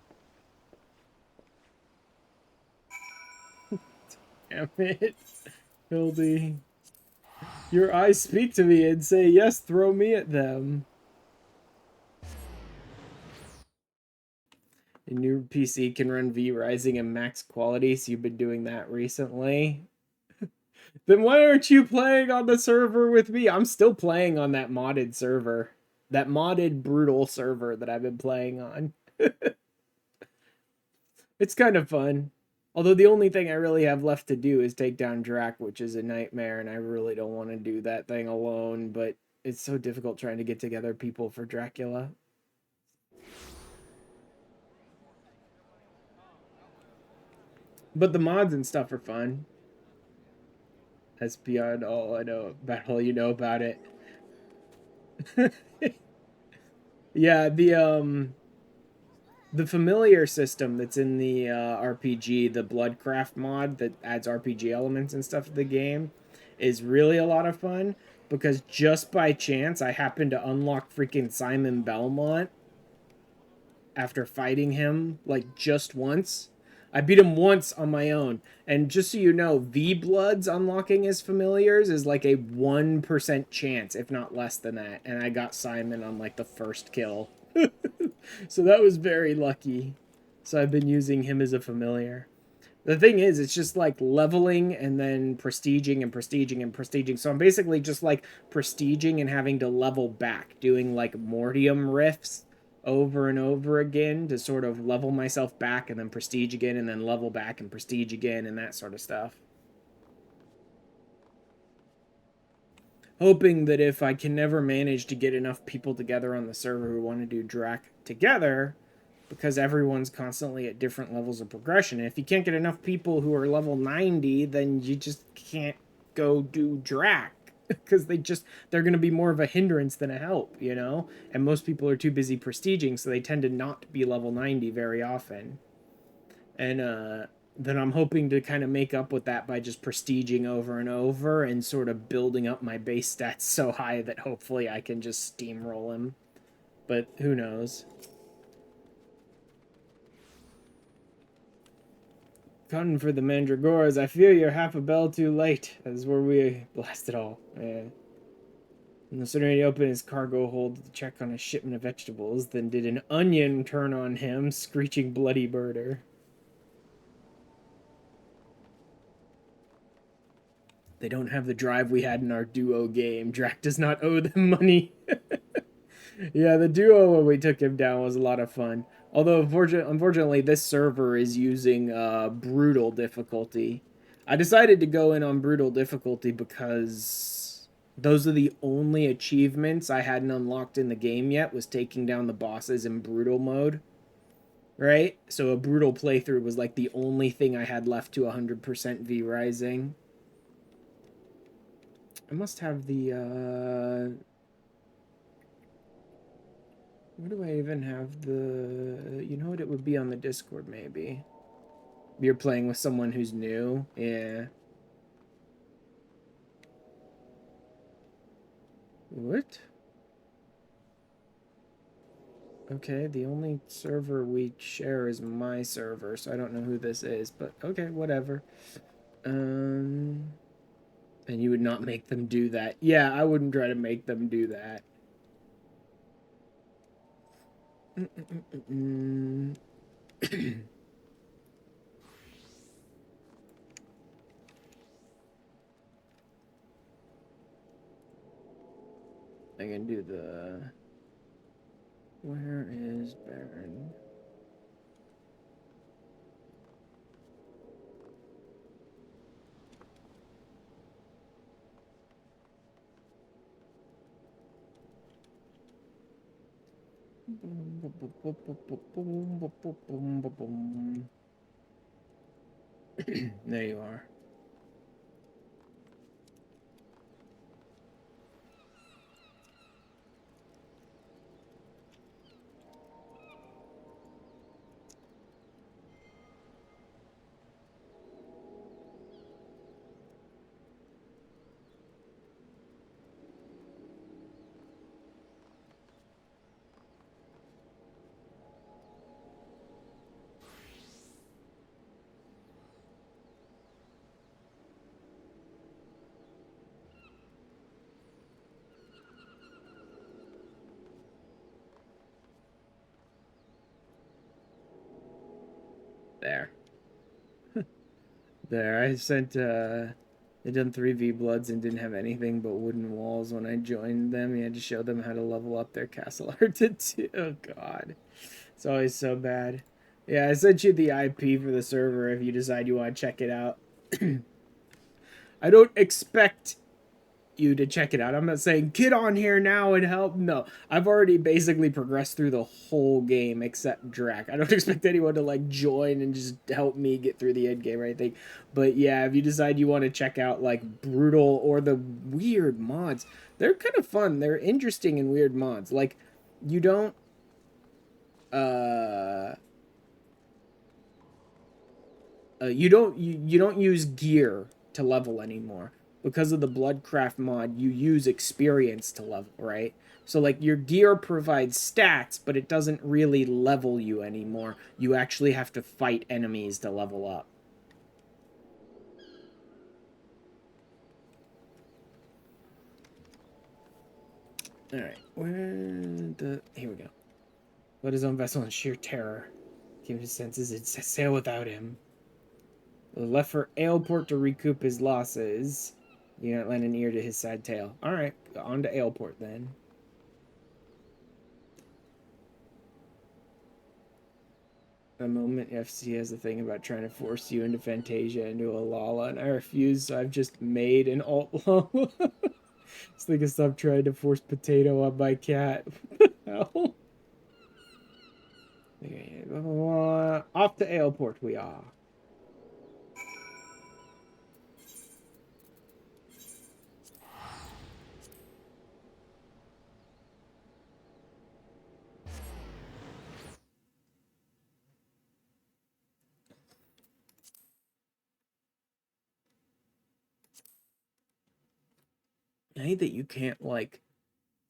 Damn it. Hildy. Your eyes speak to me and say, yes, throw me at them. And your PC can run V Rising and max quality, so you've been doing that recently. Then why aren't you playing on the server with me? I'm still playing on that modded server. That modded brutal server that I've been playing on. It's kind of fun. Although the only thing I really have left to do is take down Drac, which is a nightmare, and I really don't want to do that thing alone, but it's so difficult trying to get together people for Dracula. But the mods and stuff are fun. That's beyond all I know about all you know about it. Yeah, the familiar system that's in the RPG, the Bloodcraft mod that adds RPG elements and stuff to the game, is really a lot of fun because just by chance I happened to unlock freaking Simon Belmont after fighting him like just once. I beat him once on my own. And just so you know, V Bloods unlocking as familiars is like a 1% chance, if not less than that. And I got Simon on like the first kill. So that was very lucky. So I've been using him as a familiar. The thing is, it's just like leveling and then prestiging and prestiging and prestiging. So I'm basically just like prestiging and having to level back, doing like mortium rifts over and over again to sort of level myself back and then prestige again and then level back and prestige again and that sort of stuff. Hoping that if I can never manage to get enough people together on the server who want to do Drac together, because everyone's constantly at different levels of progression. And if you can't get enough people who are level 90, then you just can't go do Drac. Because they're going to be more of a hindrance than a help, you know? And most people are too busy prestiging, so they tend to not be level 90 very often. And then I'm hoping to kind of make up with that by just prestiging over and over and sort of building up my base stats so high that hopefully I can just steamroll him. But who knows? Cutting for the Mandragoras. I fear you're half a bell too late. That's where we blast it all. Yeah. And the Serenity opened his cargo hold to check on a shipment of vegetables, then did an onion turn on him, screeching bloody murder. They don't have the drive we had in our duo game. Drac does not owe them money. Yeah, the duo when we took him down was a lot of fun. Although, unfortunately, this server is using brutal difficulty. I decided to go in on brutal difficulty because those are the only achievements I hadn't unlocked in the game yet, was taking down the bosses in brutal mode. Right? So a brutal playthrough was like the only thing I had left to 100% V Rising. I must have the... Where do I even have the... You know what? It would be on the Discord, maybe. You're playing with someone who's new? Yeah. What? Okay, the only server we share is my server, so I don't know who this is, but okay, whatever. And you would not make them do that. Yeah, I wouldn't try to make them do that. I can do the... Where is Baron? There you are. There. There, I sent, I done 3V Bloods and didn't have anything but wooden walls when I joined them. You had to show them how to level up their castle art too. Oh, God. It's always so bad. Yeah, I sent you the IP for the server if you decide you want to check it out. I don't expect you to check it out. I'm not saying get on here now and help. No, I've already basically progressed through the whole game except Drac. I don't expect anyone to like join and just help me get through the end game or anything. But yeah, if you decide you want to check out like brutal or the weird mods, they're kind of fun. They're interesting and weird mods. Like you don't you don't use gear to level anymore. because of the Bloodcraft mod, you use experience to level, right? So, like, your gear provides stats, but it doesn't really level you anymore. You actually have to fight enemies to level up. Alright, here we go. Let his own vessel in sheer terror. Give his senses and sail without him. Left for Aleport to recoup his losses. You don't lend an ear to his sad tale. Alright, on to Aleport then. A moment FC has a thing about trying to force you into Fantasia into a Lala, and I refuse, so I've just made an alt Lala. It's like I stopped trying to force potato on my cat. What the hell? Off to Aleport we are. I hate that you can't, like,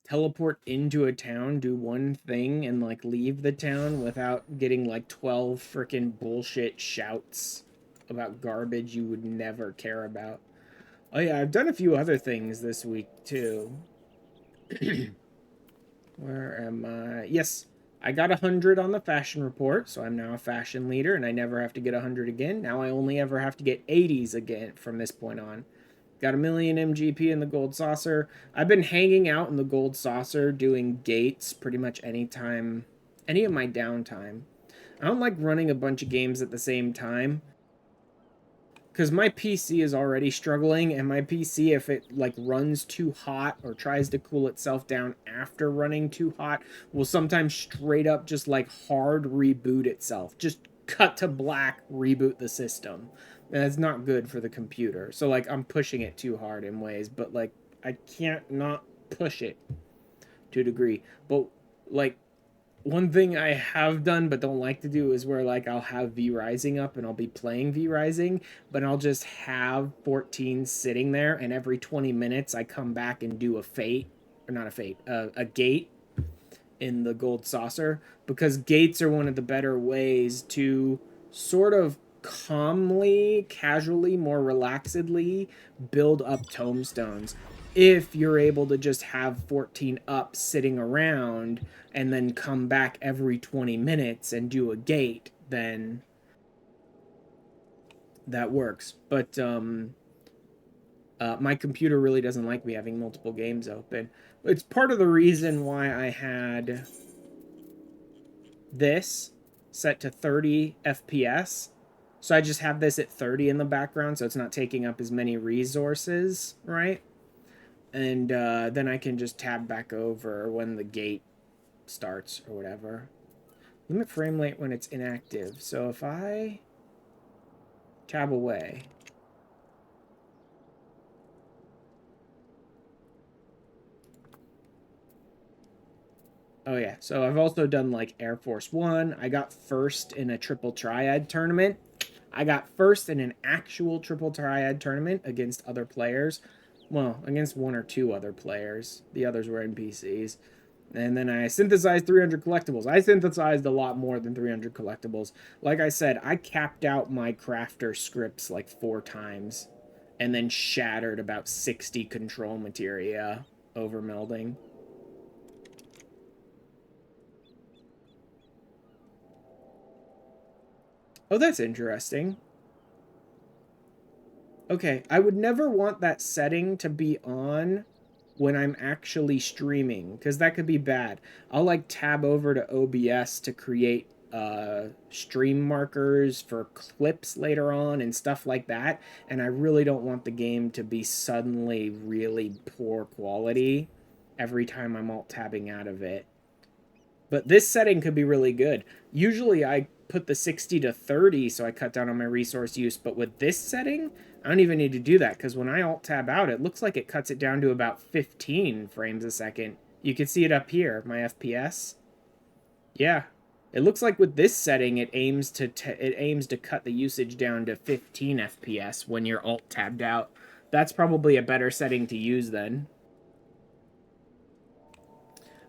teleport into a town, do one thing, and, like, leave the town without getting, like, 12 freaking bullshit shouts about garbage you would never care about. Oh yeah, I've done a few other things this week, too. Where am I? Yes, I got 100 on the fashion report, so I'm now a fashion leader, and I never have to get 100 again. Now I only ever have to get 80s again from this point on. Got a million MGP in the gold saucer. I've been hanging out in the gold saucer doing gates pretty much anytime, any of my downtime. I don't like running a bunch of games at the same time because my PC is already struggling, and my PC, if it like runs too hot or tries to cool itself down after running too hot, will sometimes straight up just like hard reboot itself. Just cut to black, reboot the system. And that's not good for the computer. So like I'm pushing it too hard in ways, but like I can't not push it to a degree. But like one thing I have done but don't like to do is where like I'll have V Rising up and I'll be playing V Rising, but I'll just have 14 sitting there, and every 20 minutes I come back and do a fate, or not a fate, a gate in the gold saucer, because gates are one of the better ways to sort of calmly, casually, more relaxedly build up tombstones. If you're able to just have 14 up sitting around and then come back every 20 minutes and do a gate, then that works. But my computer really doesn't like me having multiple games open. It's part of the reason why I had this set to 30 FPS. So I just have this at 30 in the background, so it's not taking up as many resources, right? And then I can just tab back over when the gate starts or whatever. Limit frame rate when it's inactive. So if I tab away. Oh yeah, so I've also done like Air Force One. I got first in a triple triad tournament. I got first in an actual triple triad tournament against other players. Well, against one or two other players. The others were NPCs. And then I synthesized 300 collectibles. I synthesized a lot more than 300 collectibles. Like I said, I capped out my crafter scripts like 4 times and then shattered about 60 control materia over melding. Oh, that's interesting. Okay, I would never want that setting to be on when I'm actually streaming, because that could be bad. I'll like tab over to OBS to create stream markers for clips later on and stuff like that, and I really don't want the game to be suddenly really poor quality every time I'm alt tabbing out of it. But this setting could be really good. Usually I put the 60 to 30 so I cut down on my resource use, but with this setting, I don't even need to do that, because when I alt tab out, it looks like it cuts it down to about 15 frames a second. You can see it up here, my FPS. Yeah. It looks like with this setting, it aims to cut the usage down to 15 FPS when you're alt tabbed out. That's probably a better setting to use then.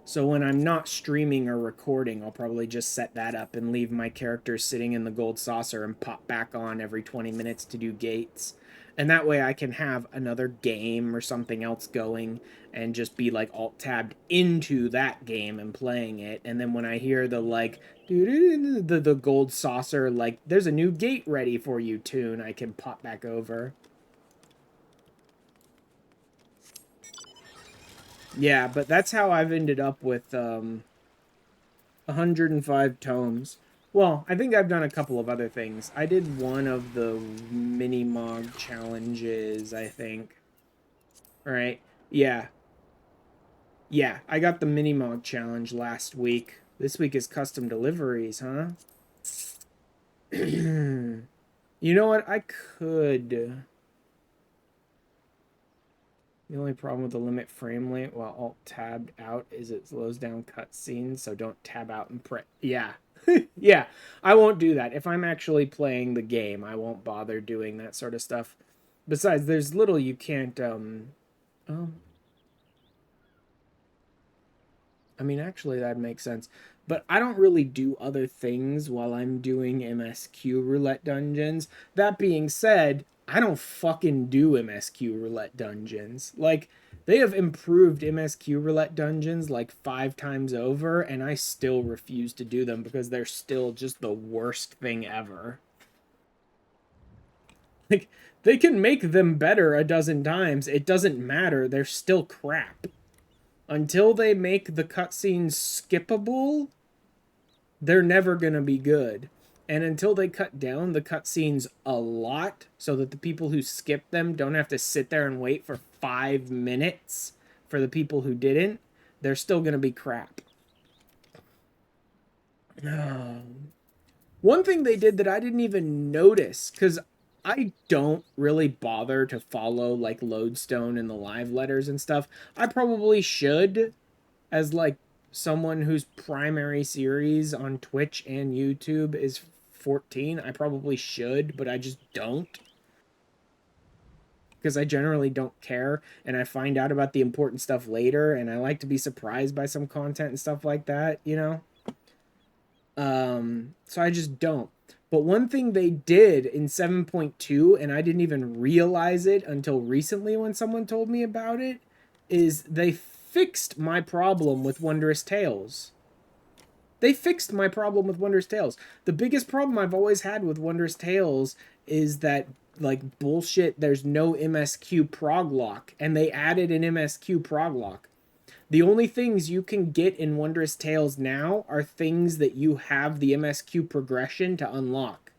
So when I'm not streaming or recording, I'll probably just set that up and leave my characters sitting in the gold saucer and pop back on every 20 minutes to do gates. And that way I can have another game or something else going and just be like alt tabbed into that game and playing it. And then when I hear the like the gold saucer, like there's a new gate ready for you tune, I can pop back over. Yeah, but that's how I've ended up with 105 tomes. Well, I think I've done a couple of other things. I did one of the mini mog challenges, I think. All right. Yeah. Yeah, I got the mini mog challenge last week. This week is custom deliveries, huh? You know what? I could. The only problem with the limit frame rate while alt tabbed out is it slows down cutscenes, so don't tab out and press. Yeah. Yeah, I won't do that. If I'm actually playing the game, I won't bother doing that sort of stuff. Besides, there's little you can't, oh, I mean, actually, that makes sense. But I don't really do other things while I'm doing MSQ roulette dungeons. That being said, I don't fucking do MSQ roulette dungeons. Like, they have improved MSQ roulette dungeons like 5 times over, and I still refuse to do them because they're still just the worst thing ever. Like, they can make them better a dozen times. It doesn't matter. They're still crap. Until they make the cutscenes skippable, they're never going to be good. And until they cut down the cutscenes a lot so that the people who skip them don't have to sit there and wait for 5 minutes for the people who didn't, they're still going to be crap. One thing they did that I didn't even notice, because I don't really bother to follow like Lodestone and the live letters and stuff. I probably should, as like someone whose primary series on Twitch and YouTube is 14. I probably should, but I just don't. Because I generally don't care and I find out about the important stuff later and I like to be surprised by some content and stuff like that, you know? So I just don't. But one thing they did in 7.2, and I didn't even realize it until recently when someone told me about it, is they fixed my problem with Wondrous Tales. They fixed my problem with Wondrous Tales. The biggest problem I've always had with Wondrous Tales is that, like, bullshit, there's no MSQ prog lock, and they added an MSQ prog lock. The only things you can get in Wondrous Tales now are things that you have the MSQ progression to unlock.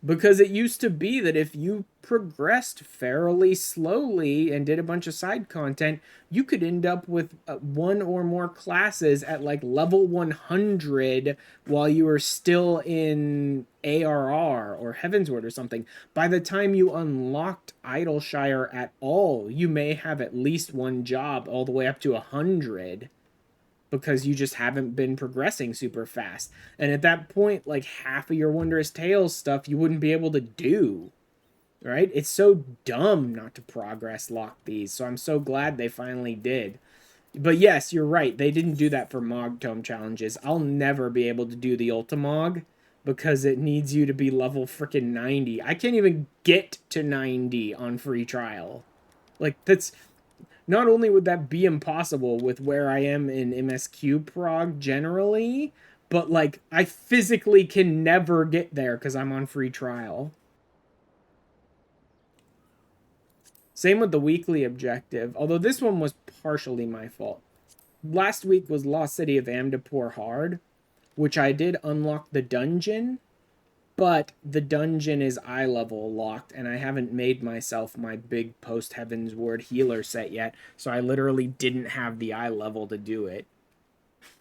Because it used to be that if you progressed fairly slowly and did a bunch of side content, you could end up with one or more classes at like level 100 while you were still in ARR or Heavensward or something. By the time you unlocked Idleshire at all, you may have at least one job all the way up to 100 because you just haven't been progressing super fast. And at that point, like half of your Wondrous Tales stuff you wouldn't be able to do. Right? It's so dumb not to progress lock these. So I'm so glad they finally did. But yes, you're right. They didn't do that for Mog Tome challenges. I'll never be able to do the Ultimog because it needs you to be level freaking 90. I can't even get to 90 on free trial. Like, that's not only would that be impossible with where I am in MSQ prog generally, but like I physically can never get there because I'm on free trial. Same with the weekly objective, although this one was partially my fault. Last week was Lost City of Amdapor Hard, which I did unlock the dungeon, but the dungeon is eye level locked, and I haven't made myself my big Post-Heavensward healer set yet, so I literally didn't have the eye level to do it.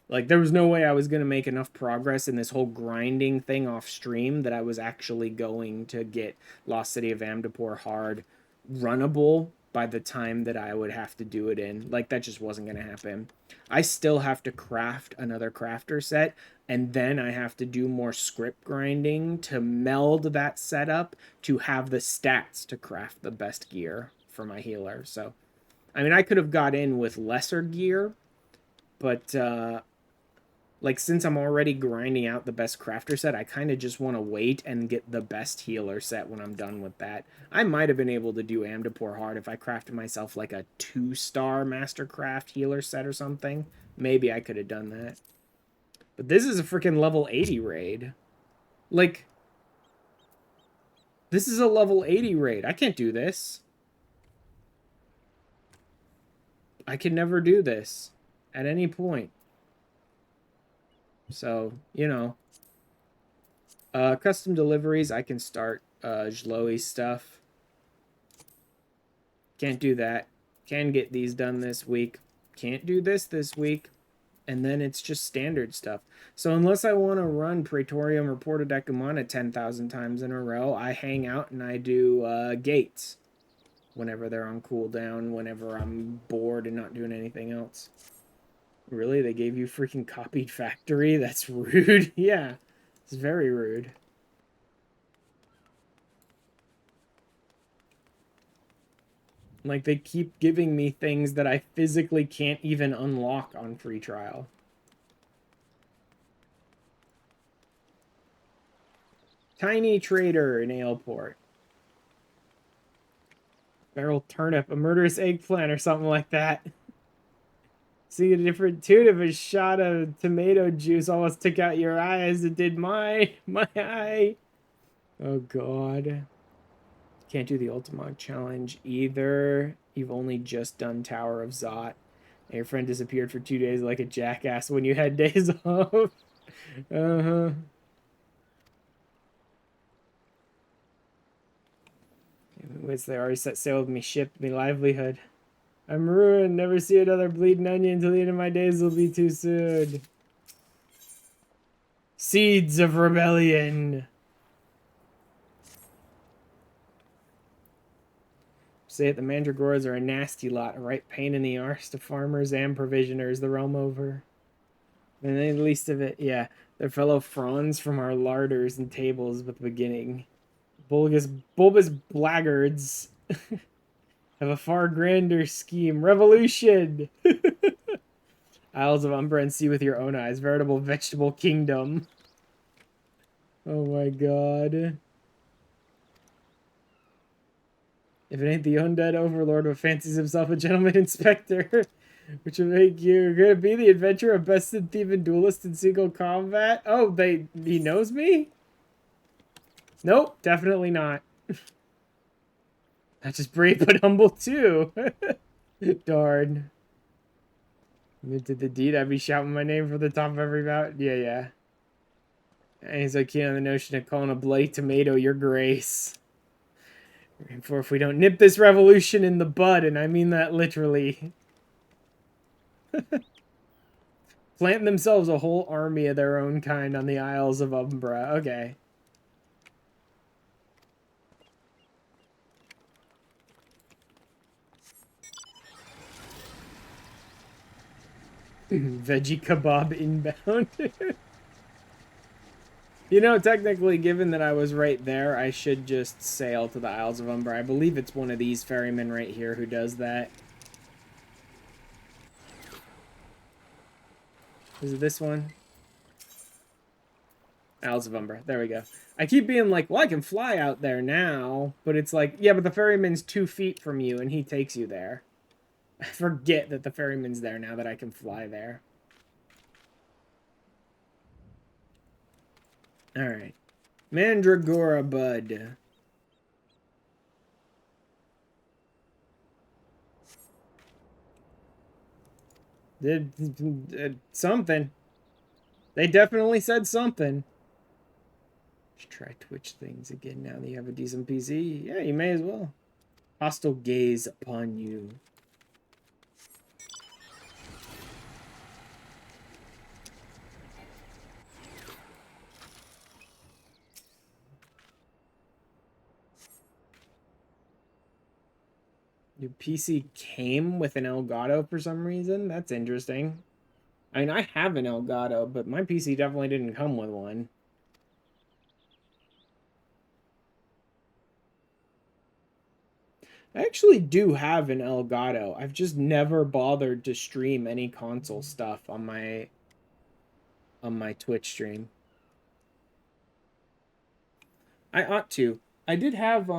Like, there was no way I was going to make enough progress in this whole grinding thing off stream that I was actually going to get Lost City of Amdapor Hard runnable by the time that I would have to do it in. Like, that just wasn't going to happen. I still have to craft another crafter set, and then I have to do more script grinding to meld that setup to have the stats to craft the best gear for my healer. So, I mean, I could have got in with lesser gear, but like, since I'm already grinding out the best crafter set, I kind of just want to wait and get the best healer set when I'm done with that. I might have been able to do Amdapor hard if I crafted myself like a 2-star Mastercraft healer set or something. Maybe I could have done that. But this is a freaking level 80 raid. Like, this is a level 80 raid. I can't do this. I can never do this at any point. So, you know. Custom deliveries, I can start Jloe stuff. Can't do that. Can get these done this week. Can't do this week. And then it's just standard stuff. So unless I want to run Praetorium or Porta Decumana 10,000 times in a row, I hang out and I do gates whenever they're on cooldown, whenever I'm bored and not doing anything else. Really? They gave you freaking copied factory? That's rude. Yeah, it's very rude. Like, they keep giving me things that I physically can't even unlock on free trial. Tiny trader in Aleport. Barrel turnip, a murderous eggplant or something like that. See a different tune if a shot of tomato juice almost took out your eye as it did mine. My eye. Oh, God. Can't do the Ultimog challenge either. You've only just done Tower of Zot. And your friend disappeared for 2 days like a jackass when you had days off. Uh-huh. Wits, they already set sail with me ship, me livelihood. I'm ruined. Never see another bleeding onion until the end of my days will be too soon. Seeds of rebellion. Say it, the mandragoras are a nasty lot, a right pain in the arse to farmers and provisioners the realm over. And then the least of it, yeah, they're fellow fronds from our larders and tables with the beginning. Bulbous blackguards have a far grander scheme. Revolution! Isles of Umbra and see with your own eyes. Veritable vegetable kingdom. Oh my god. If it ain't the undead overlord who fancies himself a gentleman inspector, which will make you gonna be the adventurer of bested thief and duelist in single combat. Oh, he knows me? Nope, definitely not. Not just brave but humble too. Darn. If it did the deed, I'd be shouting my name from the top of every mountain. Yeah. And he's so keen on the notion of calling a bloody tomato your grace. For if we don't nip this revolution in the bud, and I mean that literally. Plant themselves a whole army of their own kind on the Isles of Umbra. Okay. Veggie kebab inbound. You know, technically, given that I was right there, I should just sail to the Isles of Umbra. I believe it's one of these ferrymen right here who does that. Is it this one? Isles of Umbra. There we go. I keep being like, well, I can fly out there now. But it's like, yeah, but the ferryman's 2 feet from you, and he takes you there. I forget that the ferryman's there now that I can fly there. Alright. Mandragora Bud. Did something. They definitely said something. Should try Twitch things again now that you have a decent PC. Yeah, you may as well. Hostile gaze upon you. Your PC came with an Elgato for some reason? That's interesting. I mean, I have an Elgato, but my PC definitely didn't come with one. I actually do have an Elgato. I've just never bothered to stream any console stuff on my Twitch stream. I ought to. I did have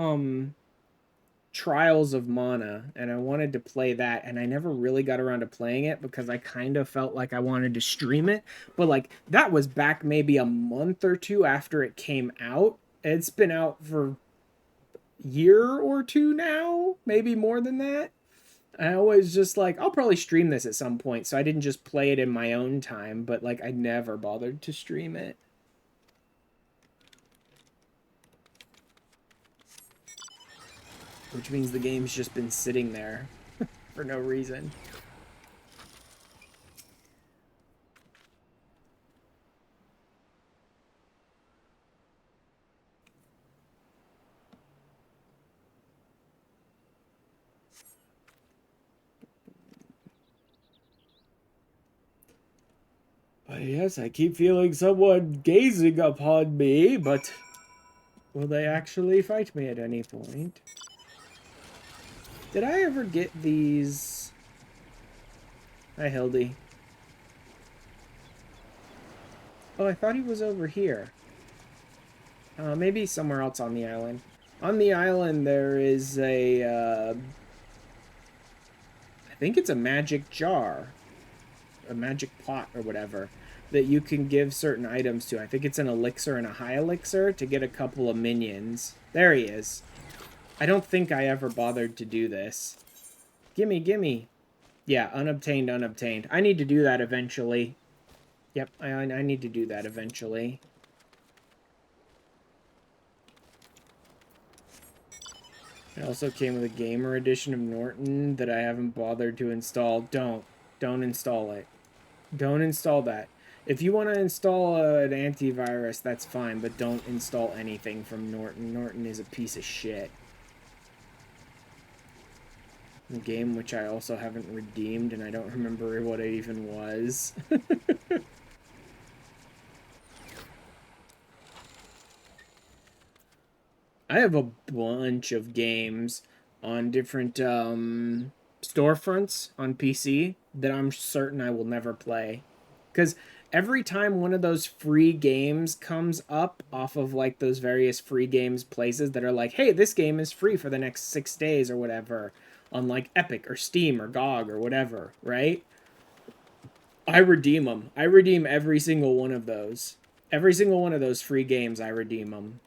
Trials of Mana, and I wanted to play that, and I never really got around to playing it because I kind of felt like I wanted to stream it. But like that was back maybe a month or two after it came out. It's been out for a year or two now, maybe more than that. I always just like I'll probably stream this at some point, so I didn't just play it in my own time, but like I never bothered to stream it. Which means the game's just been sitting there for no reason. Yes, I keep feeling someone gazing upon me, but will they actually fight me at any point? Did I ever get these? Hi, Hildy. Oh, I thought he was over here. Maybe somewhere else on the island. On the island, there is a, I think it's a magic jar. A magic pot or whatever that you can give certain items to. I think it's an elixir and a high elixir to get a couple of minions. There he is. I don't think I ever bothered to do this. Gimme, gimme. Yeah, unobtained, unobtained. I need to do that eventually. Yep, I need to do that eventually. It also came with a gamer edition of Norton that I haven't bothered to install. Don't install it. Don't install that. If you want to install an antivirus, that's fine, but don't install anything from Norton. Norton is a piece of shit. A game which I also haven't redeemed, and I don't remember what it even was. I have a bunch of games on different storefronts on PC that I'm certain I will never play. Because every time one of those free games comes up off of like those various free games places that are like, hey, this game is free for the next 6 days or whatever on like Epic or Steam or GOG or whatever, right? I redeem them. I redeem every single one of those. Every single one of those free games, I redeem them.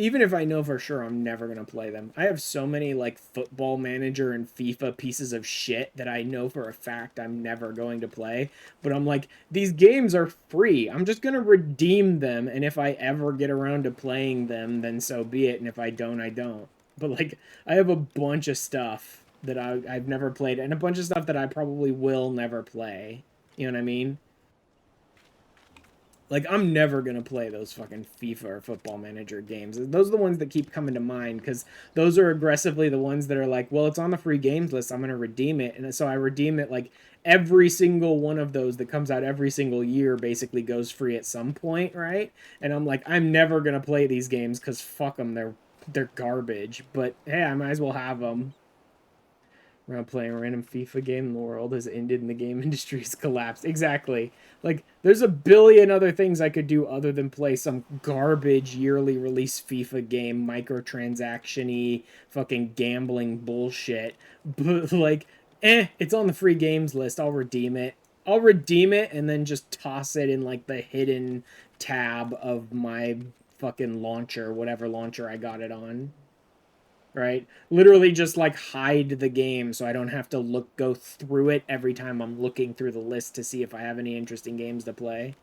Even if I know for sure I'm never going to play them. I have so many like Football Manager and FIFA pieces of shit that I know for a fact I'm never going to play. But I'm like, these games are free. I'm just going to redeem them. And if I ever get around to playing them, then so be it. And if I don't, I don't. But like, I have a bunch of stuff that I've never played and a bunch of stuff that I probably will never play. You know what I mean? Like, I'm never going to play those fucking FIFA or Football Manager games. Those are the ones that keep coming to mind because those are aggressively the ones that are like, well, it's on the free games list. I'm going to redeem it. And so I redeem it like every single one of those that comes out every single year basically goes free at some point, right? And I'm like, I'm never going to play these games because fuck them. They're garbage. But hey, I might as well have them. Around playing a random FIFA game, the world has ended and the game industry has collapsed. Exactly. Like, there's a billion other things I could do other than play some garbage yearly release FIFA game, microtransaction-y, fucking gambling bullshit. But, like, it's on the free games list. I'll redeem it. I'll redeem it and then just toss it in, like, the hidden tab of my fucking launcher, whatever launcher I got it on. Right? Literally just like hide the game so I don't have to go through it every time I'm looking through the list to see if I have any interesting games to play.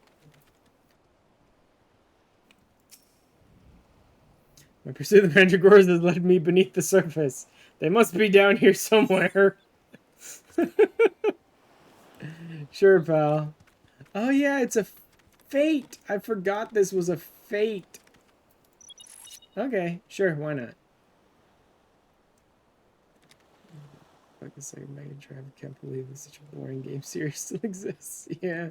My pursuit of the mandragores has led me beneath the surface. They must be down here somewhere. Sure, pal. Oh yeah, it's a fate. I forgot this was a fate. Okay, sure, why not? Like the second Mega Drive. I can't believe it's such a boring game series still exists. Yeah.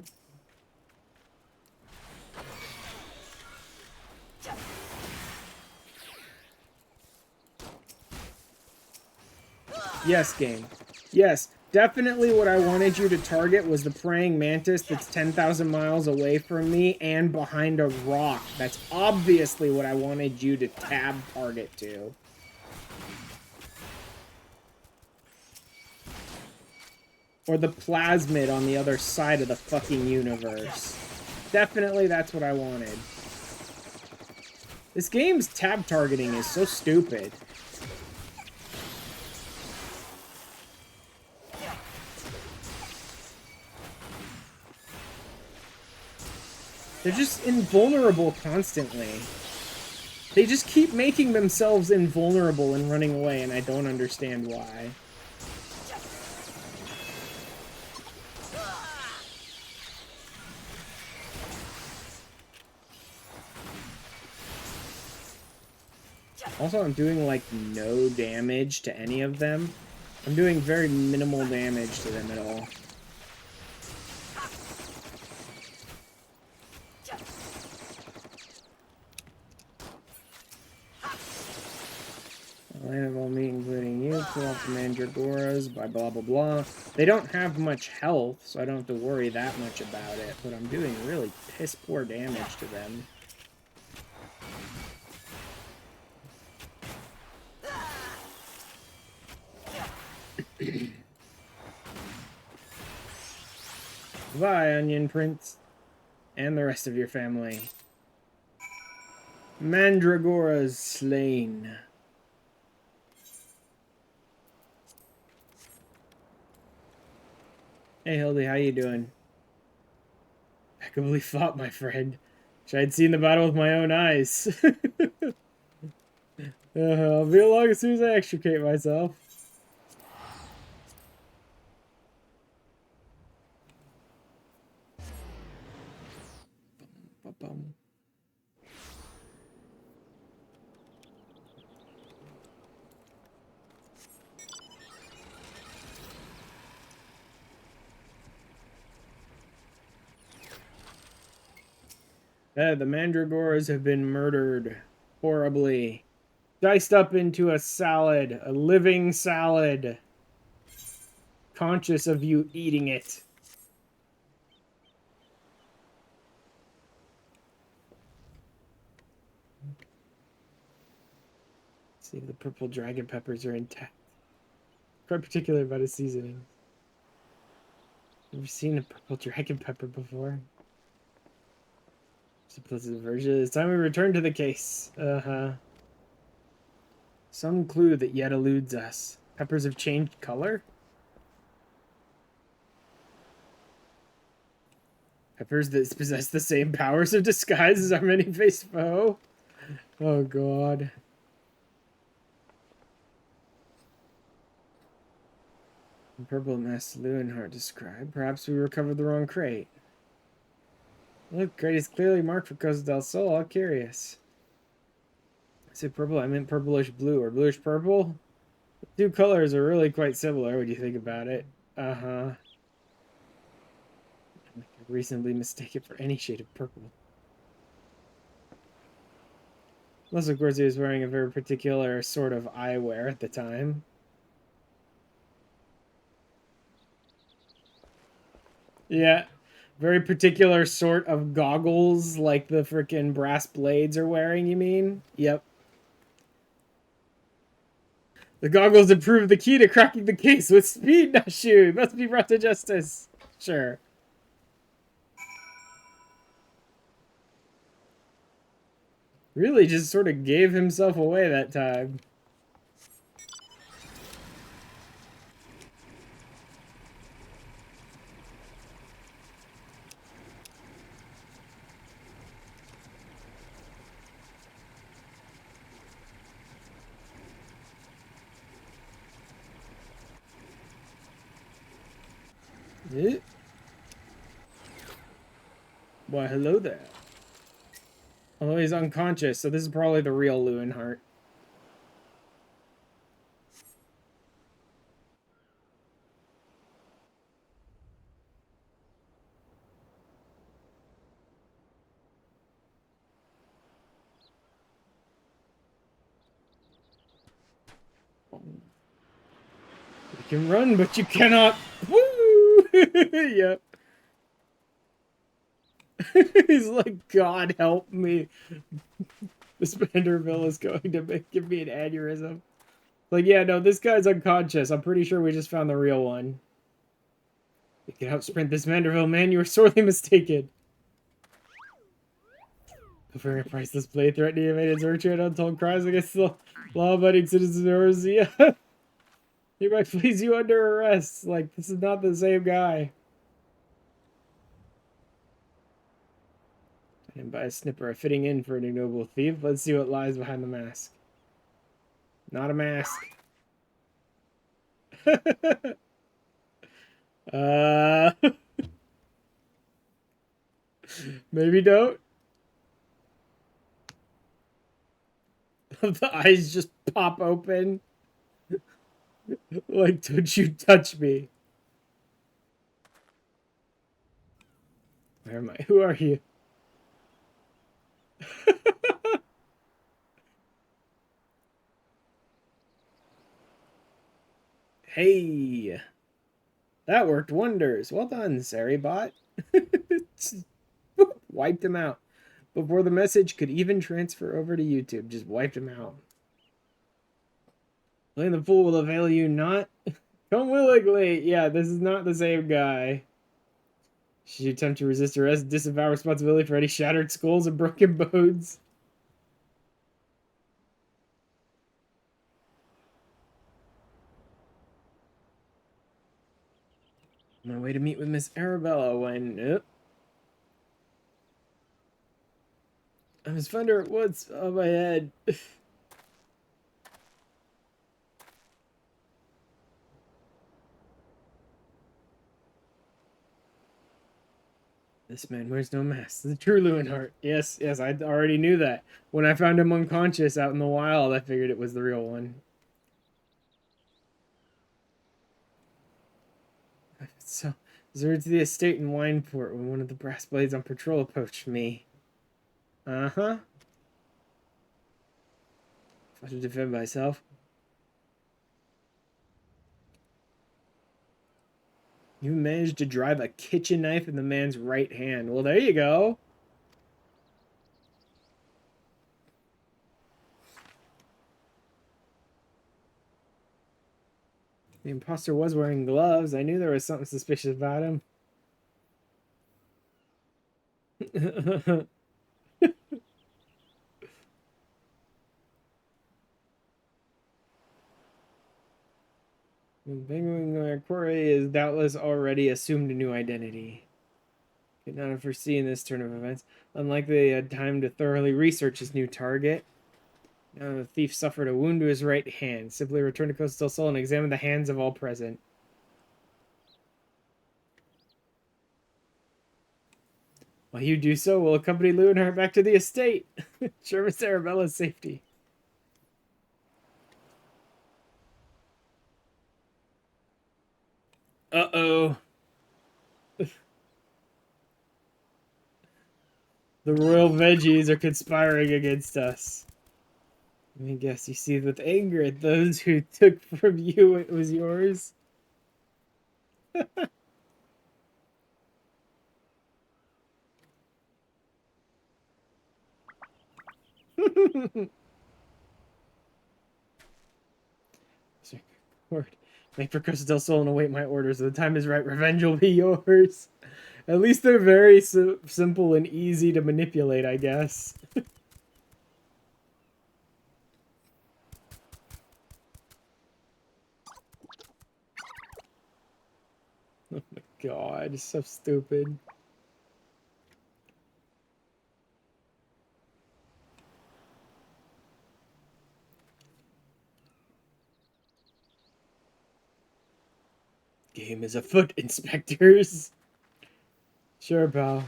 Yes, game. Yes, definitely what I wanted you to target was the praying mantis that's 10,000 miles away from me and behind a rock. That's obviously what I wanted you to tab target to. Or the plasmid on the other side of the fucking universe. Definitely that's what I wanted. This game's tab targeting is so stupid. They're just invulnerable constantly. They just keep making themselves invulnerable and running away, and I don't understand why. Also, I'm doing, like, no damage to any of them. I'm doing very minimal damage to them at all. Land of all meat, including you. Pull off the mandragoras by blah blah blah. They don't have much health, so I don't have to worry that much about it. But I'm doing really piss poor damage to them. Bye, Onion Prince. And the rest of your family. Mandragoras slain. Hey, Hildy, how you doing? Impeccably fought, my friend. Wish I'd seen the battle with my own eyes. I'll be along as soon as I extricate myself. The mandragoras have been murdered horribly. Diced up into a salad, a living salad. Conscious of you eating it. See if the purple dragon peppers are intact. Quite particular about his seasoning. Never seen a purple dragon pepper before. Simplicity version. It's time we return to the case. Some clue that yet eludes us. Peppers have changed color? Peppers that possess the same powers of disguise as our many-faced foe? Oh, God. Purple masked Lewinhart described. Perhaps we recovered the wrong crate. Look, crate is clearly marked for Costa del Sol. All curious. I said purple, I meant purplish blue or bluish purple. The two colors are really quite similar when you think about it. Uh-huh. I could reasonably mistake it for any shade of purple. Unless, of course, he was wearing a very particular sort of eyewear at the time. Yeah. Very particular sort of goggles, like the frickin' brass blades are wearing, you mean? Yep. The goggles improve the key to cracking the case with speed, Nashu. Must be brought to justice. Sure. Really just sort of gave himself away that time. Why, hello there. Although he's unconscious, so this is probably the real Lewinhart. You can run, but you cannot. Woo! Yep. He's like, God help me. This Vanderbilt is going to give me an aneurysm. Like, yeah, no, this guy's unconscious. I'm pretty sure we just found the real one. You can outsprint this Vanderbilt, man. You were sorely mistaken. For a priceless blade threatening invaded Zertru and untold crimes against the law-abiding citizens of Erzia. Hereby place you under arrest. Like, this is not the same guy. And by a snipper, a fitting in for an ignoble thief. Let's see what lies behind the mask. Not a mask. Maybe don't. The eyes just pop open. Like, don't you touch me. Where am I? Who are you? Hey. That worked wonders. Well done, Saribot. Wiped him out. Before the message could even transfer over to YouTube. Just wiped him out. Playing the fool will avail you not. Come willingly. Yeah, this is not the same guy. Should you attempt to resist arrest, disavow responsibility for any shattered skulls and broken bones? On my way to meet with Miss Arabella when... I was wondering what's on my head. This man wears no mask. The true Lewinhart. Yes, yes, I already knew that. When I found him unconscious out in the wild, I figured it was the real one. So, resorted to the estate in Wineport when one of the brass blades on patrol approached me. Uh-huh. If I had to defend myself. You managed to drive a kitchen knife in the man's right hand. Well, there you go. The imposter was wearing gloves. I knew there was something suspicious about him. Enquiry is doubtless already assumed a new identity. Could not have foreseen this turn of events. Unlikely they had time to thoroughly research his new target. Now the thief suffered a wound to his right hand. Simply return to Costa del Sol and examine the hands of all present. While you do so, we'll accompany Lewinhart back to the estate. Sure, Miss Arabella's safety. Uh-oh. The royal veggies are conspiring against us. Let me guess, you see with anger at those who took from you what was yours? Make for Costa del Sol and await my orders. When the time is right, revenge will be yours. At least they're very simple and easy to manipulate, I guess. Oh my god, it's so stupid. Game is afoot, inspectors. Sure, pal.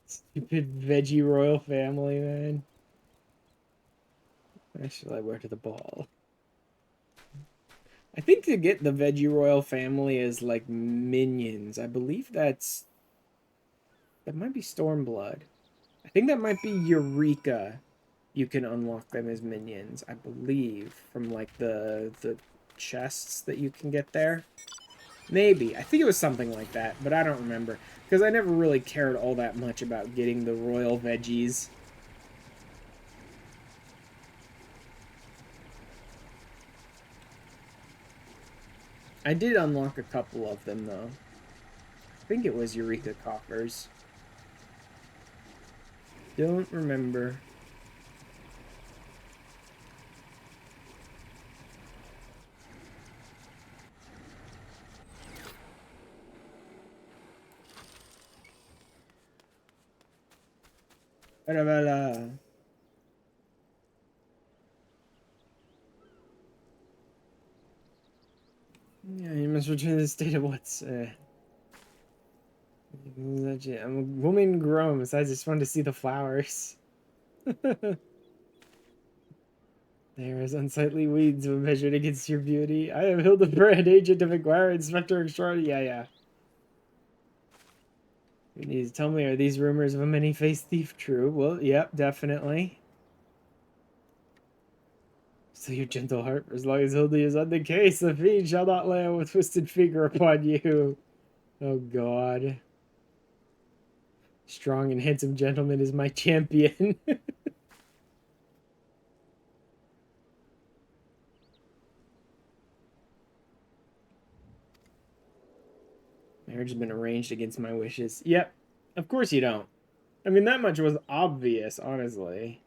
Stupid veggie royal family, man. Actually, I wear to the ball. I think to get the Veggie Royal family as like minions, I believe that might be Stormblood. I think that might be Eureka. You can unlock them as minions, I believe, from like the chests that you can get there. Maybe. I think it was something like that, but I don't remember. Because I never really cared all that much about getting the royal veggies. I did unlock a couple of them, though. I think it was Eureka Coffers. Don't remember. Yeah, you must return to the state of what's I'm a woman grown, besides I just wanted to see the flowers. There is unsightly weeds when measured against your beauty. I am Hildebrand, agent of Enquiry, Inspector Extraordinary. Yeah. You need to tell me, are these rumors of a many-faced thief true? Well, yep, definitely. So your gentle heart, for as long as Hildy is on the case, the fiend shall not lay a twisted finger upon you. Oh, God. Strong and handsome gentleman is my champion. Marriage has been arranged against my wishes. Yep. Of course you don't. I mean, that much was obvious, honestly.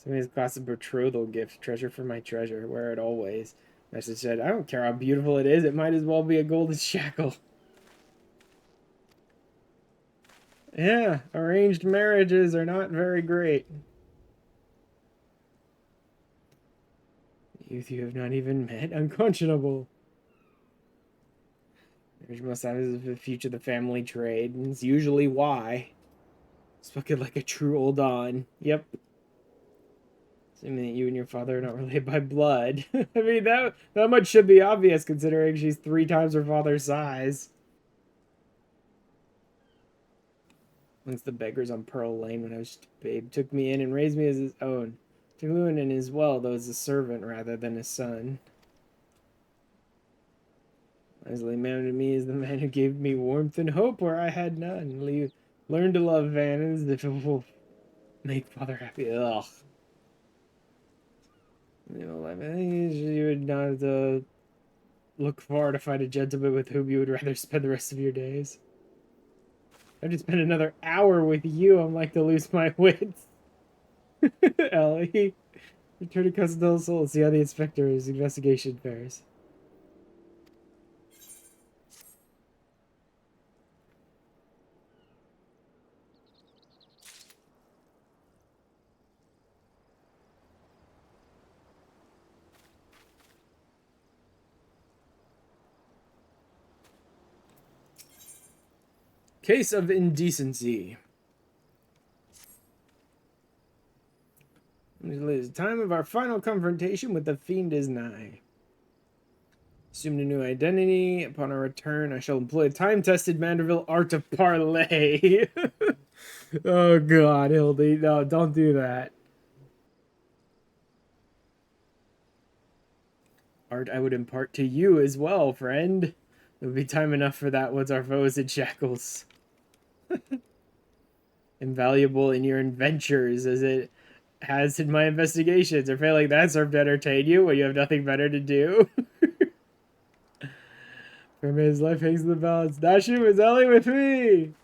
Somebody's cost a betrothal gift. Treasure for my treasure. Wear it always. Message said, I don't care how beautiful it is. It might as well be a golden shackle. Yeah, arranged marriages are not very great. Youth you have not even met? Unconscionable. Marriage must have the future of the family trade, and it's usually why. Spoken like a true old on. Yep. Assuming that you and your father are not related by blood. I mean, that much should be obvious, considering she's 3 times her father's size. Once the beggars on Pearl Lane when I was just a babe took me in and raised me as his own. Took me in as well, though as a servant rather than a son. Wisely man to me is the man who gave me warmth and hope where I had none. Learn to love Vannas if it will make father happy. Ugh. You know, I think you would not look far to find a gentleman with whom you would rather spend the rest of your days. I've just spent another hour with you. I'm like to lose my wits. Ellie. Return to Cousin Del Sol and see how the inspector's investigation fares. Case of indecency. The time of our final confrontation with the fiend is nigh. Assumed a new identity. Upon our return, I shall employ time-tested Manderville art of parlay. Oh, God, Hildy. No, don't do that. Art I would impart to you as well, friend. It would be time enough for that once our foes in shackles. Invaluable in your adventures as it has in my investigations. Or failing that, serve to entertain you when you have nothing better to do. For his life hangs in the balance. Nashu is Ellie with me.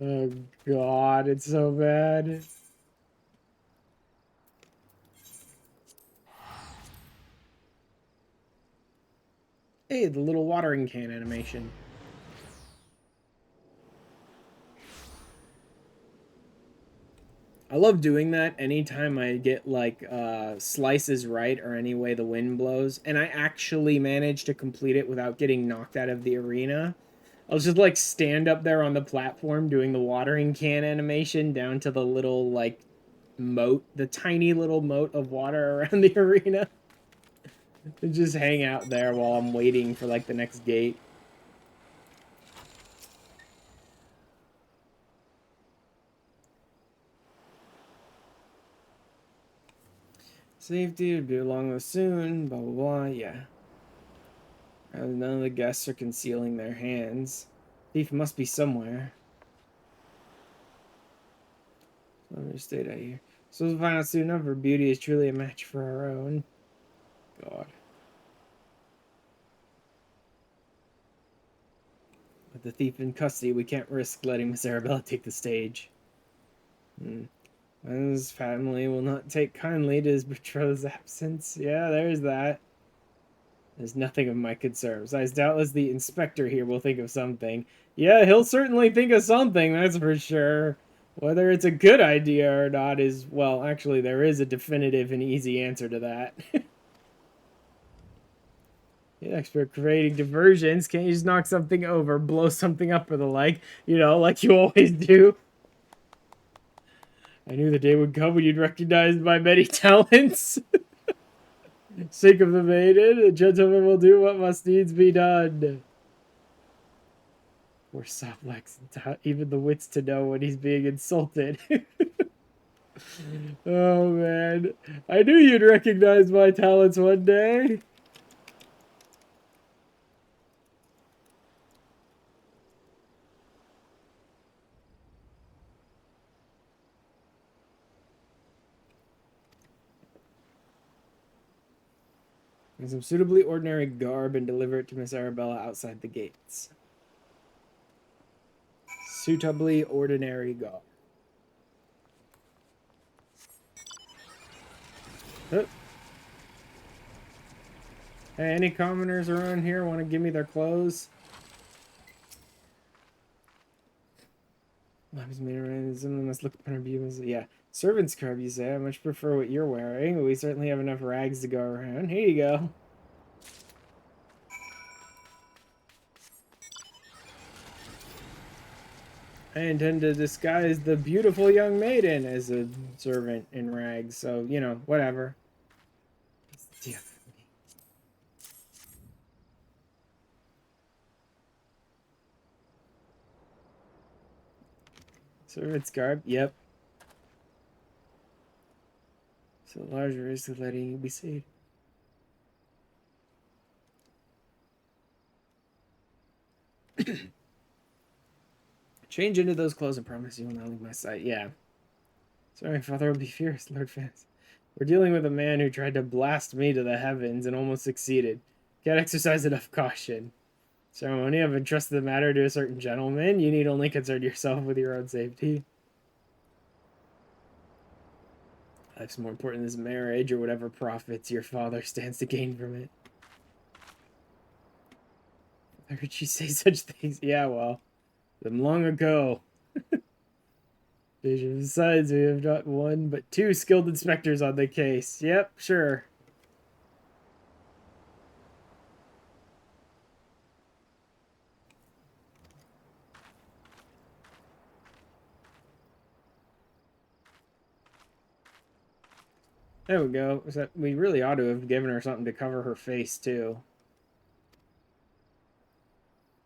Oh, God, it's so bad. Hey, the little watering can animation. I love doing that anytime I get like slices right or any way the wind blows, and I actually manage to complete it without getting knocked out of the arena. I'll just like stand up there on the platform doing the watering can animation down to the little like moat, the tiny little moat of water around the arena. Just hang out there while I'm waiting for, like, the next gate. Safety would be along with soon, blah, blah, blah, yeah. None of the guests are concealing their hands. Thief must be somewhere. Understate out here. So we'll find out soon enough her beauty is truly a match for our own. God. With the thief in custody, we can't risk letting Miss Arabella take the stage. His family will not take kindly to his betrothed's absence. Yeah, there's that. There's nothing of my concern. Besides, doubtless the inspector here will think of something. Yeah, he'll certainly think of something, that's for sure. Whether it's a good idea or not is, well, actually, there is a definitive and easy answer to that. You're expert creating diversions. Can't you just knock something over, blow something up or the like? You know, like you always do. I knew the day would come when you'd recognize my many talents. Sake of the maiden, the gentleman will do what must needs be done. Poor soft lacks even the wits to know when he's being insulted. Oh man, I knew you'd recognize my talents one day. In some suitably ordinary garb and deliver it to Miss Arabella outside the gates. Suitably ordinary garb. Oh. Hey, any commoners around here want to give me their clothes? Someone must look upon her beauty. Yeah. Servant's garb, you say? I much prefer what you're wearing, but we certainly have enough rags to go around. Here you go. I intend to disguise the beautiful young maiden as a servant in rags, so, you know, whatever. Yeah. Servant's garb, yep. So large risk of letting you be saved. Change into those clothes and promise you will not leave my sight. Yeah. Sorry, Father will be fierce, Lord Fans. We're dealing with a man who tried to blast me to the heavens and almost succeeded. Can't exercise enough caution. Ceremony, I've entrusted the matter to a certain gentleman. You need only concern yourself with your own safety. Life's more important than this marriage or whatever profits your father stands to gain from it. I heard you say such things. Yeah, well, them long ago. Besides, we have not one, but two skilled inspectors on the case. Yep, sure. There we go. We really ought to have given her something to cover her face, too.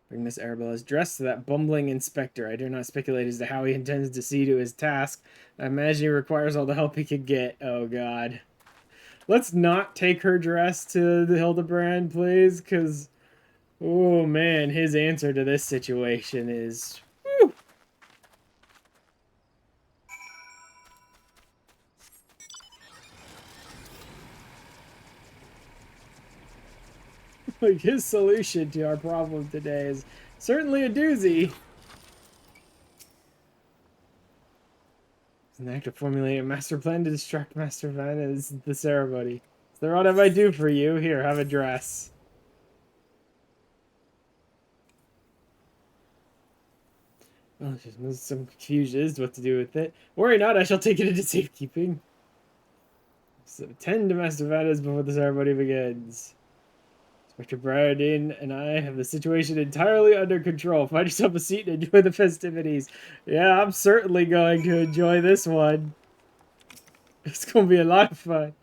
Bring Miss Arabella's dress to that bumbling inspector. I dare not speculate as to how he intends to see to his task. I imagine he requires all the help he could get. Oh, God. Let's not take her dress to the Hildebrand, please, because, oh, man, his answer to this situation is... Whew. Like, his solution to our problem today is certainly a doozy. It's an act of formulating a master plan to distract Master Van as the ceremony. So what have I do for you? Here, have a dress. Well, there's some confusion as to what to do with it. Worry not, I shall take it into safekeeping. So tend to Master Vannas before the ceremony begins. Inspector Bradin and I have the situation entirely under control. Find yourself a seat and enjoy the festivities. Yeah, I'm certainly going to enjoy this one. It's going to be a lot of fun.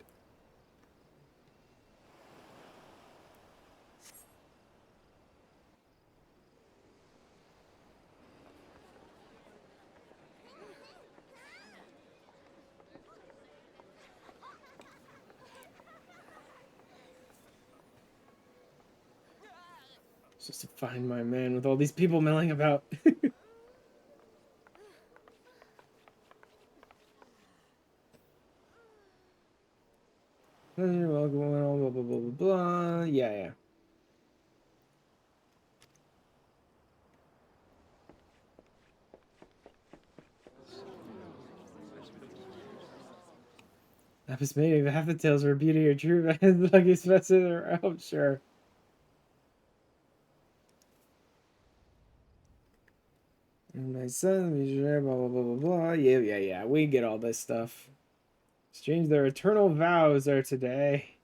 Just to find my man with all these people milling about. You're welcome, blah, blah, blah, blah, blah. Yeah, yeah. Lapis mating, half the tales were beauty or true. The luckiest best in the realm, sure. And my son, blah, blah, blah, blah, blah. Yeah, yeah, yeah. We get all this stuff. Exchange their eternal vows there today.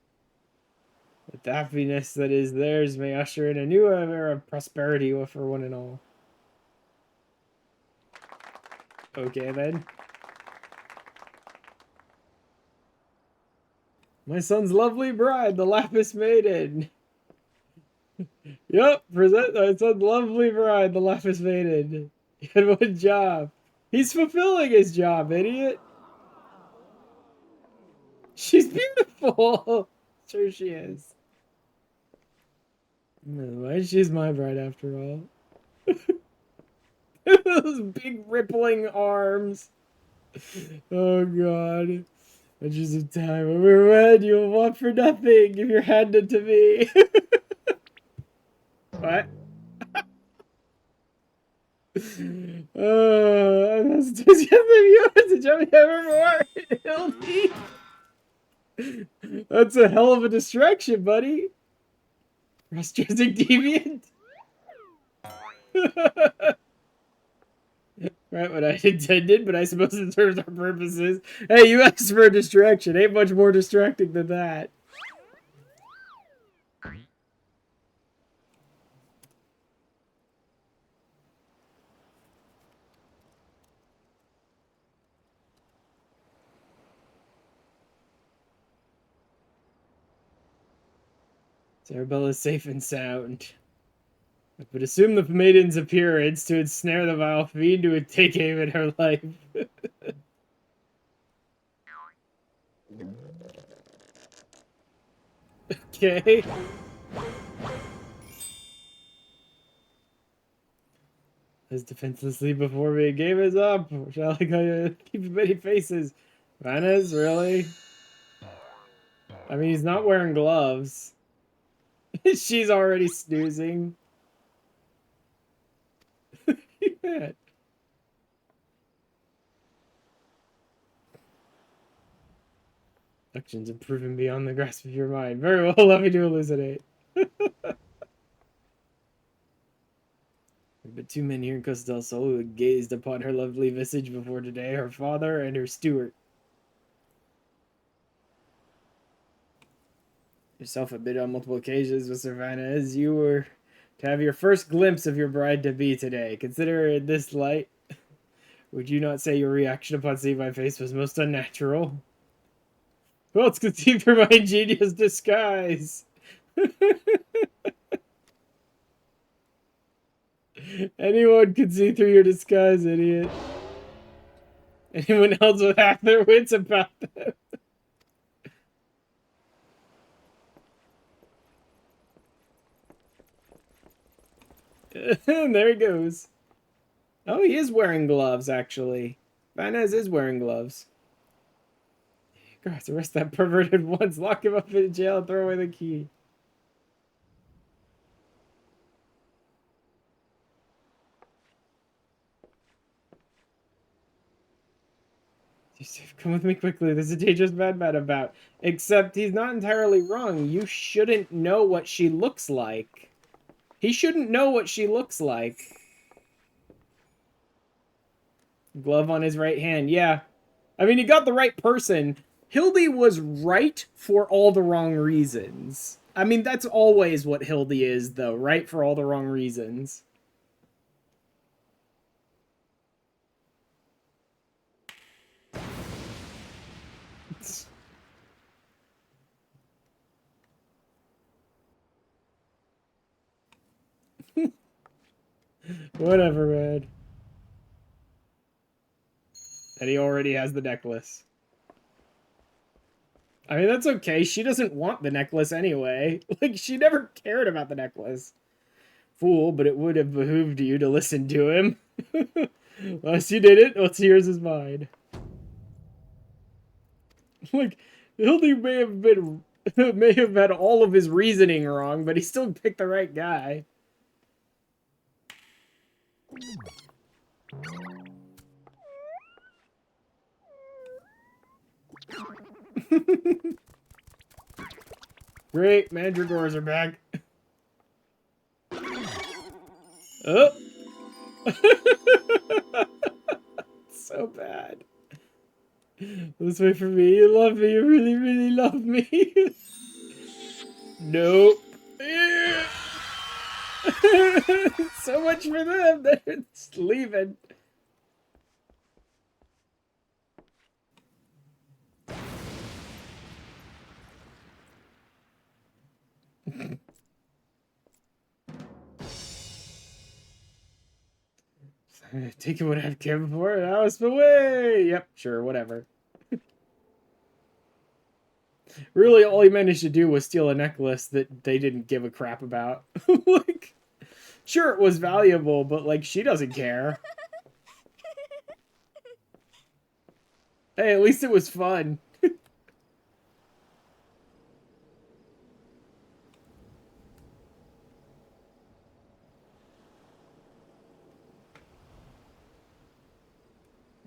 The happiness that is theirs may usher in a new era of prosperity for one and all. Okay, then. My son's lovely bride, the Lapis Maiden. Yup, present my son's lovely bride, the Lapis Maiden. And what job? He's fulfilling his job, idiot. She's beautiful. Sure she is. Why she's my bride after all. Those big rippling arms. Oh god. Adventures of time. When we're wed, you'll want for nothing if you're handed to me. What? That's just viewers to me evermore. Hildy. That's a hell of a distraction, buddy. Frustrating deviant. Right, what I intended, but I suppose it serves our purposes. Hey, you asked for a distraction. Ain't much more distracting than that. Arabella's safe and sound. I would assume the maiden's appearance to ensnare the vile fiend who would take aim at her life. Okay. As defenselessly before me, game is up. Shall I keep many faces? Vanez, really? I mean, he's not wearing gloves. She's already snoozing. Yeah. Actions have proven beyond the grasp of your mind. Very well, let me to elucidate. But two men here in Costa del Sol who had gazed upon her lovely visage before today, her father and her steward. Yourself admitted on multiple occasions with Savannah as you were to have your first glimpse of your bride-to-be today. Consider it in this light. Would you not say your reaction upon seeing my face was most unnatural? Well, it's conceived through my ingenious disguise. Anyone can see through your disguise, idiot. Anyone else with half their wits about them. There he goes. Oh, he is wearing gloves, actually. Vanez is wearing gloves. Guys, arrest that pervert at once. Lock him up in jail and throw away the key. Come with me quickly. There's a dangerous madman about. Except he's not entirely wrong. You shouldn't know what she looks like. He shouldn't know what she looks like. Glove on his right hand. Yeah. I mean, he got the right person. Hildy was right for all the wrong reasons. I mean, that's always what Hildy is, though. Right for all the wrong reasons. Whatever, man. And he already has the necklace. I mean, that's okay. She doesn't want the necklace anyway. Like, she never cared about the necklace. Fool, but it would have behooved you to listen to him. Unless you did it, what's yours is mine. Like, Hildy may have had all of his reasoning wrong, but he still picked the right guy. Great, mandragores are back. Oh. So bad. Let's wait for me. You love me. You really, really love me. Nope. So much for them. They're just leaving. Taking what I've cared for, and I was away. Yep, sure, whatever. Really, all he managed to do was steal a necklace that they didn't give a crap about. Like, sure, it was valuable, but, like, she doesn't care. Hey, at least it was fun.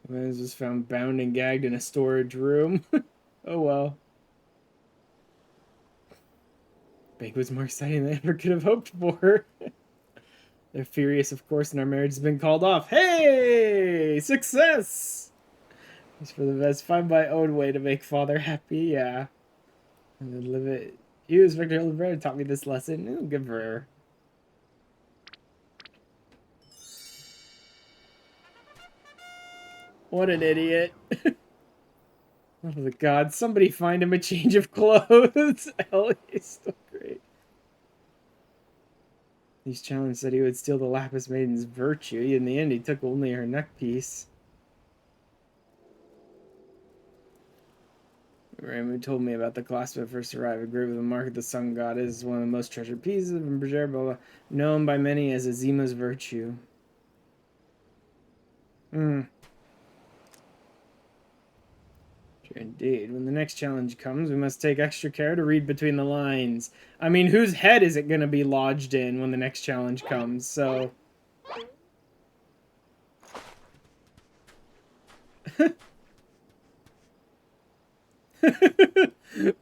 I was just found bound and gagged in a storage room. Oh well. Bake was more exciting than I ever could have hoped for. They're furious, of course, and our marriage has been called off. Hey! Success! It's for the best. Find my own way to make father happy, yeah. And then live it. You, as Victor Hildebrand, taught me this lesson. Ooh, good for her. What an idiot. Oh, the gods. Somebody find him a change of clothes. Ellie's still great. He's challenged said he would steal the Lapis Maiden's virtue. In the end, he took only her neck piece. Raymond told me about the class when I first arrived. A grave with the mark of the sun goddess is one of the most treasured pieces of Berger, blah, blah, known by many as Azima's virtue. True indeed. When the next challenge comes, we must take extra care to read between the lines. I mean, whose head is it going to be lodged in when the next challenge comes? So...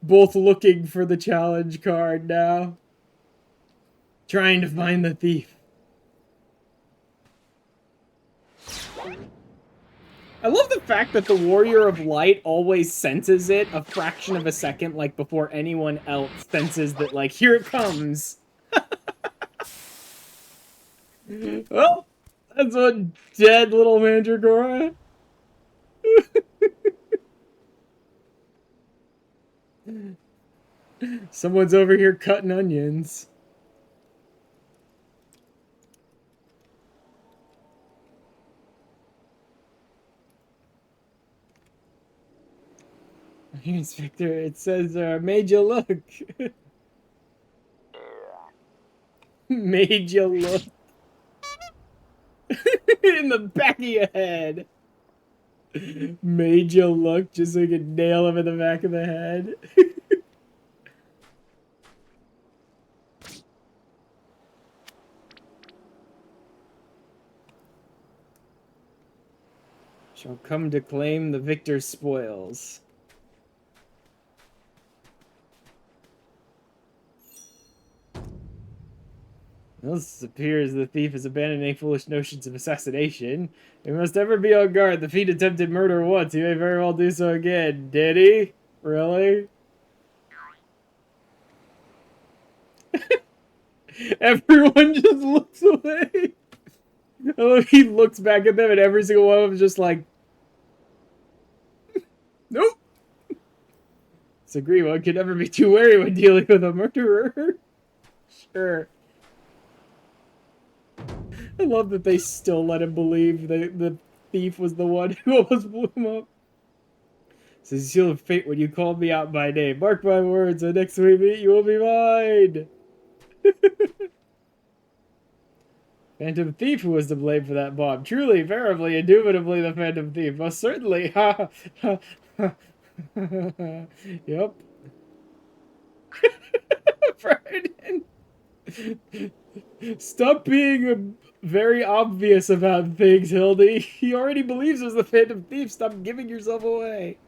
Both looking for the challenge card now. Trying to find the thief. I love the fact that the Warrior of Light always senses it a fraction of a second, like, before anyone else senses that, like, here it comes. Well, that's a dead little Mandragora. Someone's over here cutting onions. Inspector, it says, made you look. Made you look. In the back of your head. Made you look just so you could nail him in the back of the head. Shall come to claim the victor's spoils. Thus appears the thief is abandoning foolish notions of assassination. We must ever be on guard. The thief attempted murder once. He may very well do so again. Did he? Really? Everyone just looks away. He looks back at them and every single one of them is just like... Nope. Disagree. One can never be too wary when dealing with a murderer. Sure. I love that they still let him believe the thief was the one who almost blew him up. Says, seal of fate when you called me out by name. Mark my words, the next we meet you will be mine. Phantom Thief was to blame for that bomb. Truly, veritably, indubitably the Phantom Thief. Most certainly. Ha ha ha. Yep. Brandon. Stop being very obvious about things, Hildy. He already believes there's the Phantom Thief. Stop giving yourself away.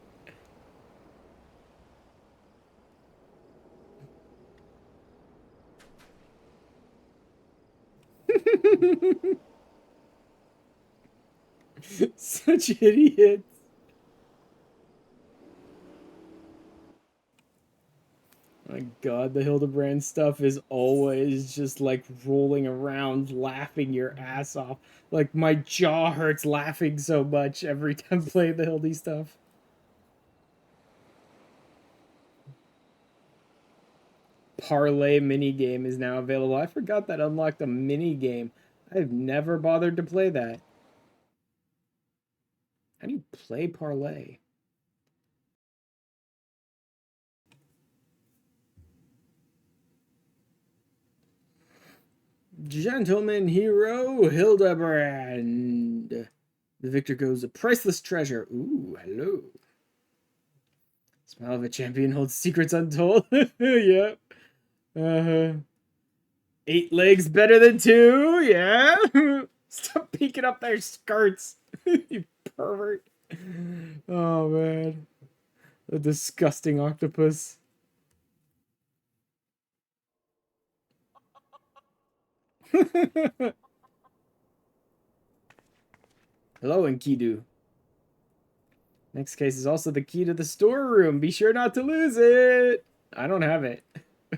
Such idiots. My god, the Hildebrand stuff is always just like rolling around, laughing your ass off. Like my jaw hurts laughing so much every time playing the Hildy stuff. Parlay minigame is now available. I forgot that unlocked a minigame. I've never bothered to play that. How do you play Parlay? Gentleman hero Hildebrand. The victor goes a priceless treasure. Ooh, hello. Smile of a champion holds secrets untold. Yep. Uh-huh. 8 legs better than 2, yeah? Stop peeking up their skirts, you pervert. Oh, man. A disgusting octopus. Hello, Enkidu. Next case is also the key to the storeroom. Be sure not to lose it. I don't have it.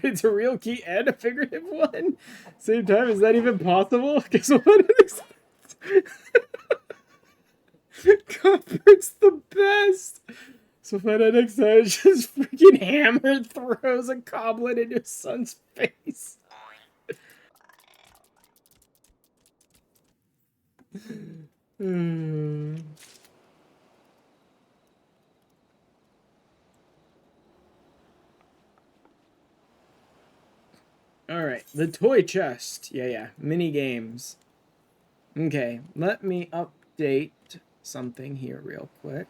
It's a real key and a figurative one. Same time, is that even possible? Guess what? Comfort's the best. So find out next time, just freaking hammer throws a goblet into his son's face. Alright, the toy chest. Yeah. Mini games. Okay, let me update something here real quick.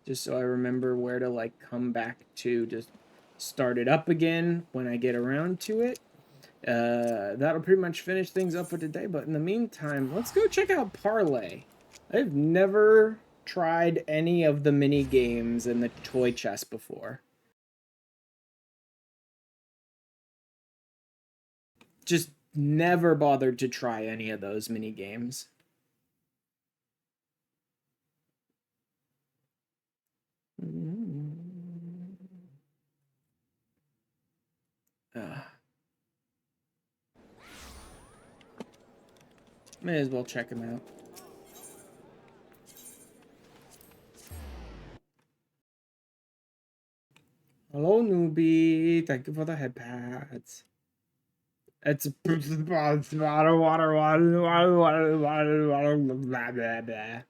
Just so I remember where to like come back to just start it up again when I get around to it. That'll pretty much finish things up for today, but in the meantime, let's go check out Parlay. I've never tried any of the mini games in the toy chest before. Just never bothered to try any of those mini games. May as well check them out. Hello, newbie. Thank you for the head pads. It's water, blah, blah, blah.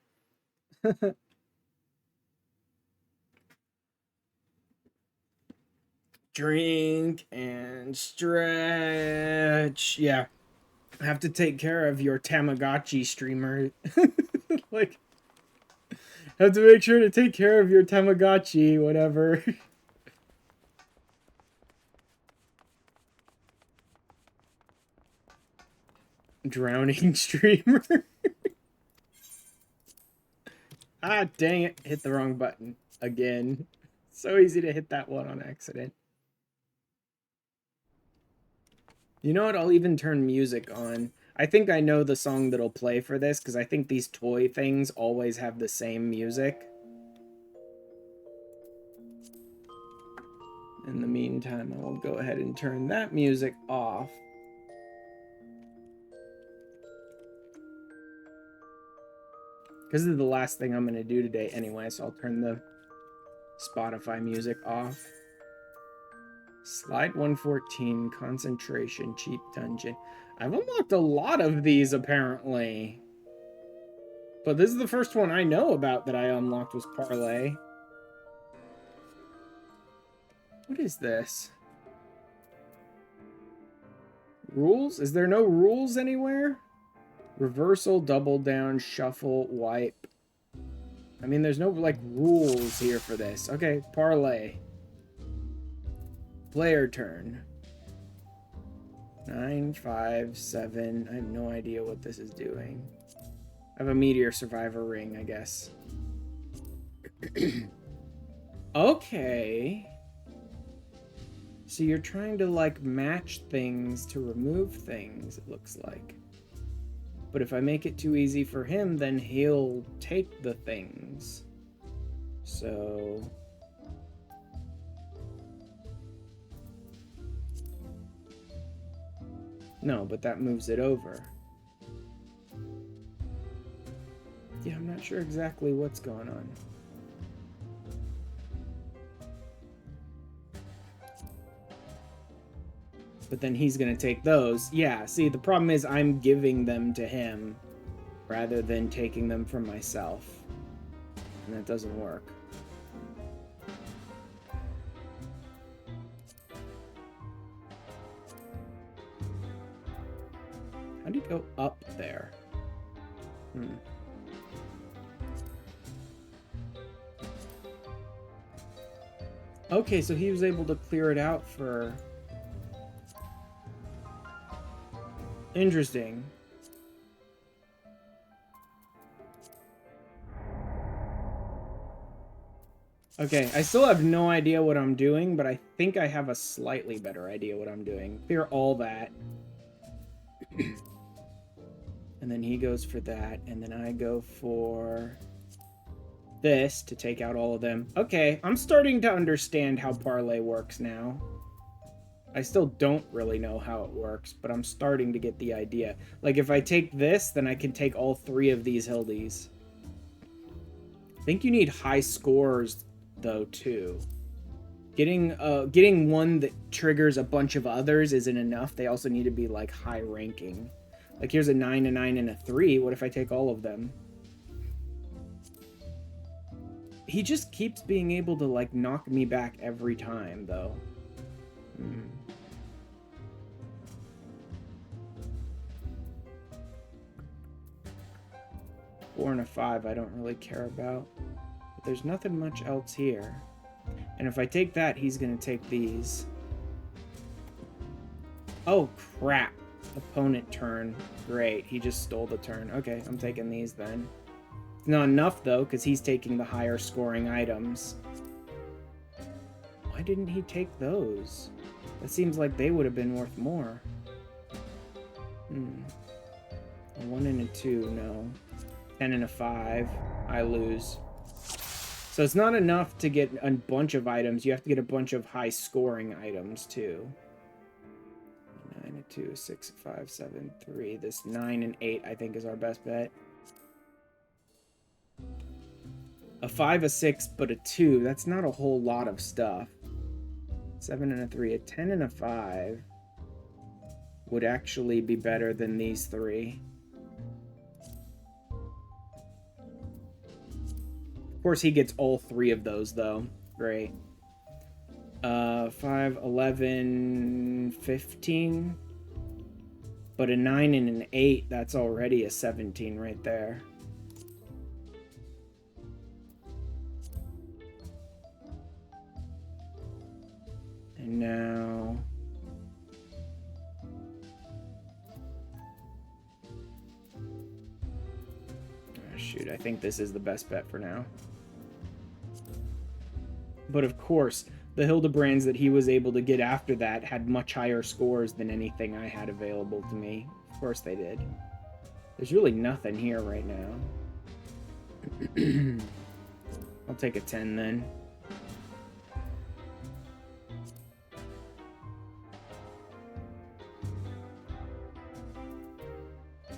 Drink and stretch. Yeah. I have to take care of your Tamagotchi streamer. Like, have to make sure to take care of your Tamagotchi, whatever. Drowning streamer. Ah, dang it. Hit the wrong button. Again. So easy to hit that one on accident. You know what? I'll even turn music on. I think I know the song that'll play for this, because I think these toy things always have the same music. In the meantime, I will go ahead and turn that music off. Because this is the last thing I'm going to do today anyway, so I'll turn the Spotify music off. Slide 114, concentration, cheap dungeon. I've unlocked a lot of these, apparently. But this is the first one I know about that I unlocked was Parlay. What is this? Rules? Is there no rules anywhere? Reversal, double down, shuffle, wipe. I mean, there's no, like, rules here for this. Okay, parlay. Player turn. 9, 5, 7. I have no idea what this is doing. I have a Meteor Survivor ring, I guess. Okay. So you're trying to, like, match things to remove things, it looks like. But if I make it too easy for him, then he'll take the things. So... No, but that moves it over. Yeah, I'm not sure exactly what's going on. But then he's going to take those. Yeah, see, the problem is I'm giving them to him rather than taking them from myself. And that doesn't work. How do you go up there? Okay, so he was able to clear it out for... Interesting. Okay, I still have no idea what I'm doing, but I think I have a slightly better idea what I'm doing. Clear all that. And then he goes for that, and then I go for this to take out all of them. Okay, I'm starting to understand how parlay works now. I still don't really know how it works, but I'm starting to get the idea. Like, if I take this, then I can take all 3 of these Hildies. I think you need high scores, though, too. Getting one that triggers a bunch of others isn't enough. They also need to be, like, high ranking. Like, here's a 9, a 9, and a 3. What if I take all of them? He just keeps being able to, like, knock me back every time, though. 4 and a 5 I don't really care about. But there's nothing much else here. And if I take that, he's going to take these. Oh, crap. Opponent turn. Great. He just stole the turn. Okay, I'm taking these then. It's not enough, though, because he's taking the higher scoring items. Why didn't he take those? That seems like they would have been worth more. A 1 and a 2, no. 10 and a 5, I lose. So it's not enough to get a bunch of items. You have to get a bunch of high scoring items, too. 9 and 2, 6, 5, 7, 3. This 9 and 8, I think, is our best bet. A 5, a 6, but a 2. That's not a whole lot of stuff. 7 and a 3. A 10 and a 5 would actually be better than these 3. Of course, he gets all 3 of those, though. Great. 5, 11, 15. But a 9 and an 8, that's already a 17 right there. And now... Oh, shoot, I think this is the best bet for now. But of course, the Hildebrands that he was able to get after that had much higher scores than anything I had available to me. Of course they did. There's really nothing here right now. I'll take a 10 then.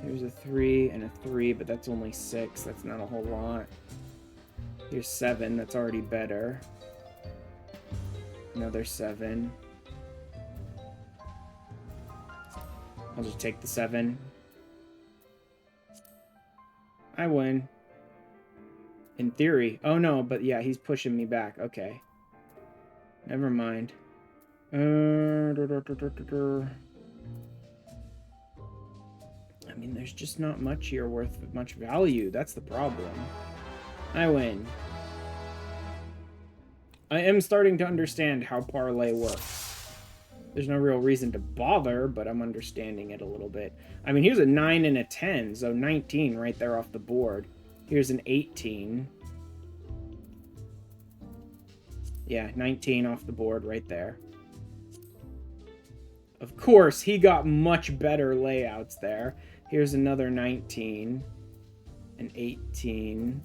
Here's a 3 and a 3, but that's only 6. That's not a whole lot. Here's 7. That's already better. Another 7. I'll just take the 7. I win. In theory. Oh no, but yeah, he's pushing me back. Okay. Never mind. I mean, there's just not much here worth much value. That's the problem. I win. I am starting to understand how parlay works. There's no real reason to bother, but I'm understanding it a little bit. I mean, here's a 9 and a 10, so 19 right there off the board. Here's an 18. Yeah, 19 off the board right there. Of course, he got much better layouts there. Here's another 19. An 18.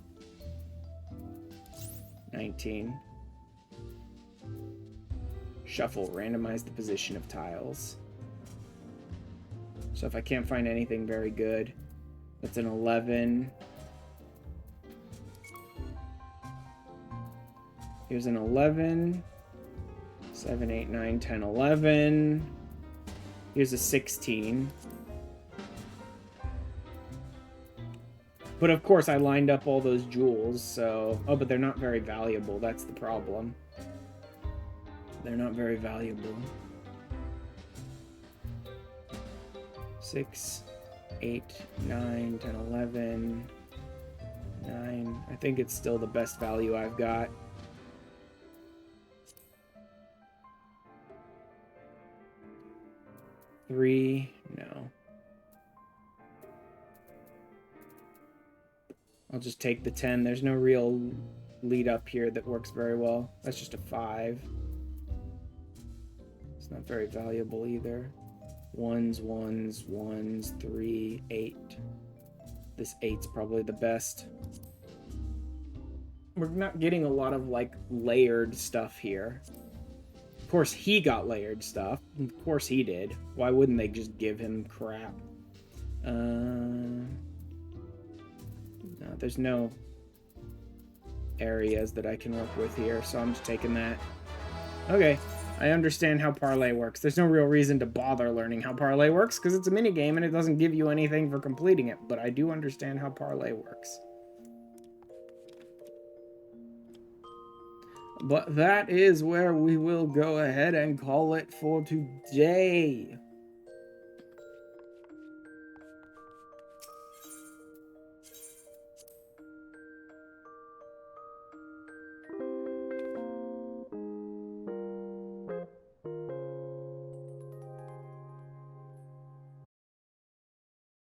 19. Shuffle, randomize the position of tiles. So if I can't find anything very good, that's an 11. Here's an 11. 7, 8, 9, 10, 11. Here's a 16. But of course I lined up all those jewels, so... Oh, but they're not very valuable. That's the problem. They're not very valuable. 6, 8, 9, 10, 11, 9. I think it's still the best value I've got. Three, no. I'll just take the 10. There's no real lead up here that works very well. That's just a 5. It's not very valuable either. 1s, 1s, 1s, 3, 8. This 8's probably the best. We're not getting a lot of, like, layered stuff here. Of course, he got layered stuff. Of course he did. Why wouldn't they just give him crap? No, there's no areas that I can work with here, so I'm just taking that. Okay, I understand how parlay works. There's no real reason to bother learning how parlay works, because it's a minigame and it doesn't give you anything for completing it, but I do understand how parlay works. But that is where we will go ahead and call it for today.